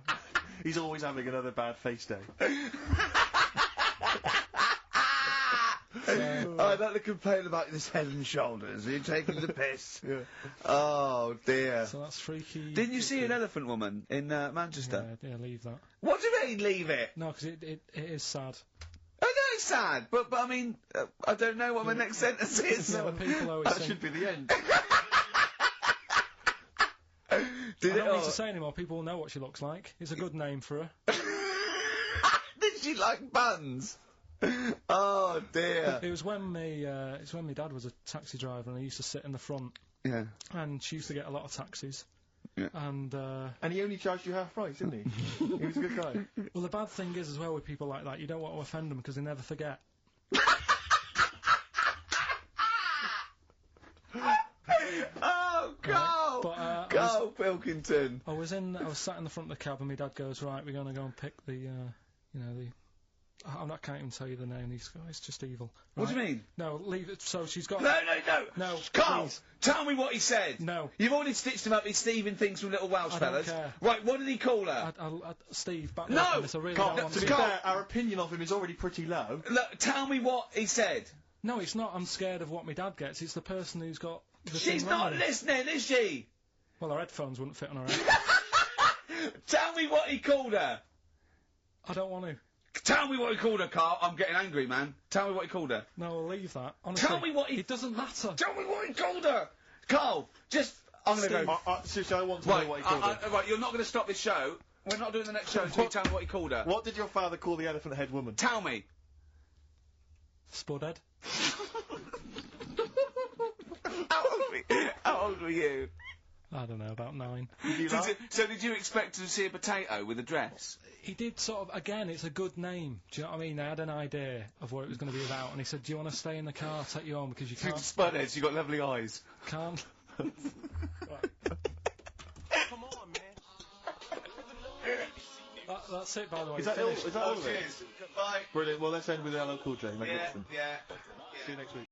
S2: He's always having another bad face day.
S1: I'd like to complain about this head and shoulders. Are you taking the piss?
S2: Yeah.
S1: Oh, dear.
S3: So that's freaky.
S1: Didn't you see an elephant woman in Manchester?
S3: Yeah, leave that.
S1: What do you mean, leave it?
S3: No, because it is sad.
S1: I know it's sad, but I mean, I don't know what my next sentence is.
S3: Yeah, but people always
S2: That
S3: think...
S2: should be the end.
S1: Did
S3: I
S1: it?
S3: don't need to say anymore. People will know what she looks like. It's a good name for her.
S1: Did she like buns? Oh dear.
S3: It was when my dad was a taxi driver and I used to sit in the front.
S1: Yeah.
S3: And she used to get a lot of taxis.
S1: Yeah.
S3: And
S2: And he only charged you half price, didn't he? He was a good guy.
S3: well, the bad thing is as well with people like that, you don't want to offend them because they never forget.
S1: Oh, go!
S3: But,
S1: Go, Pilkington!
S3: I was sat in the front of the cab and my dad goes, right, we're going to go and pick the I can't even tell you the name of these guys, just evil.
S1: What do
S3: Right?
S1: you mean?
S3: No, leave it. So she's got...
S1: No!
S3: No,
S1: Carl!
S3: please.
S1: Tell me what he said!
S3: No.
S1: You've already stitched him up with Stephen things from Little Welsh
S3: I don't
S1: fellas.
S3: care.
S1: Right, what did he call her?
S3: Steve, back
S1: No!
S3: up on this. I really
S2: Carl,
S3: don't want
S2: to
S3: to...
S2: be fair, our opinion of him is already pretty low.
S1: Look, tell me what he said.
S3: No, it's not. I'm scared of what my dad gets. It's the person who's got the
S1: She's
S3: thing
S1: not
S3: wrong.
S1: listening, is she?
S3: Well, her headphones wouldn't fit on her head.
S1: Tell me what he called her.
S3: I don't want to.
S1: Tell me what he called her, Carl. I'm getting angry, man. Tell me what he called her.
S3: No, I'll leave that. Honestly,
S1: Tell me what he...
S3: It doesn't matter.
S1: Tell me what he called her! Carl, just... I'm gonna go...
S2: Seriously, I want to know what he called her.
S1: Right, you're not gonna stop this show. We're not doing the next show until you tell me what he called her.
S2: What did your father call the elephant-head woman?
S1: Tell me.
S3: Spudhead.
S1: How old were you?
S3: I don't know, about 9.
S1: So did you expect to see a potato with a dress?
S3: He did sort of, again, it's a good name. Do you know what I mean? They had an idea of what it was going to be about, and he said, do you want to stay in the car, I'll take you home, because you can't...
S1: Spudheads, you got lovely eyes.
S3: Can't.
S4: Come on, man.
S3: That's it, by the way.
S2: Is that all? Is that all of it?
S1: Bye.
S2: Brilliant. Well, let's end with LL Cool J. Make it fun.
S1: Yeah.
S2: See you next week.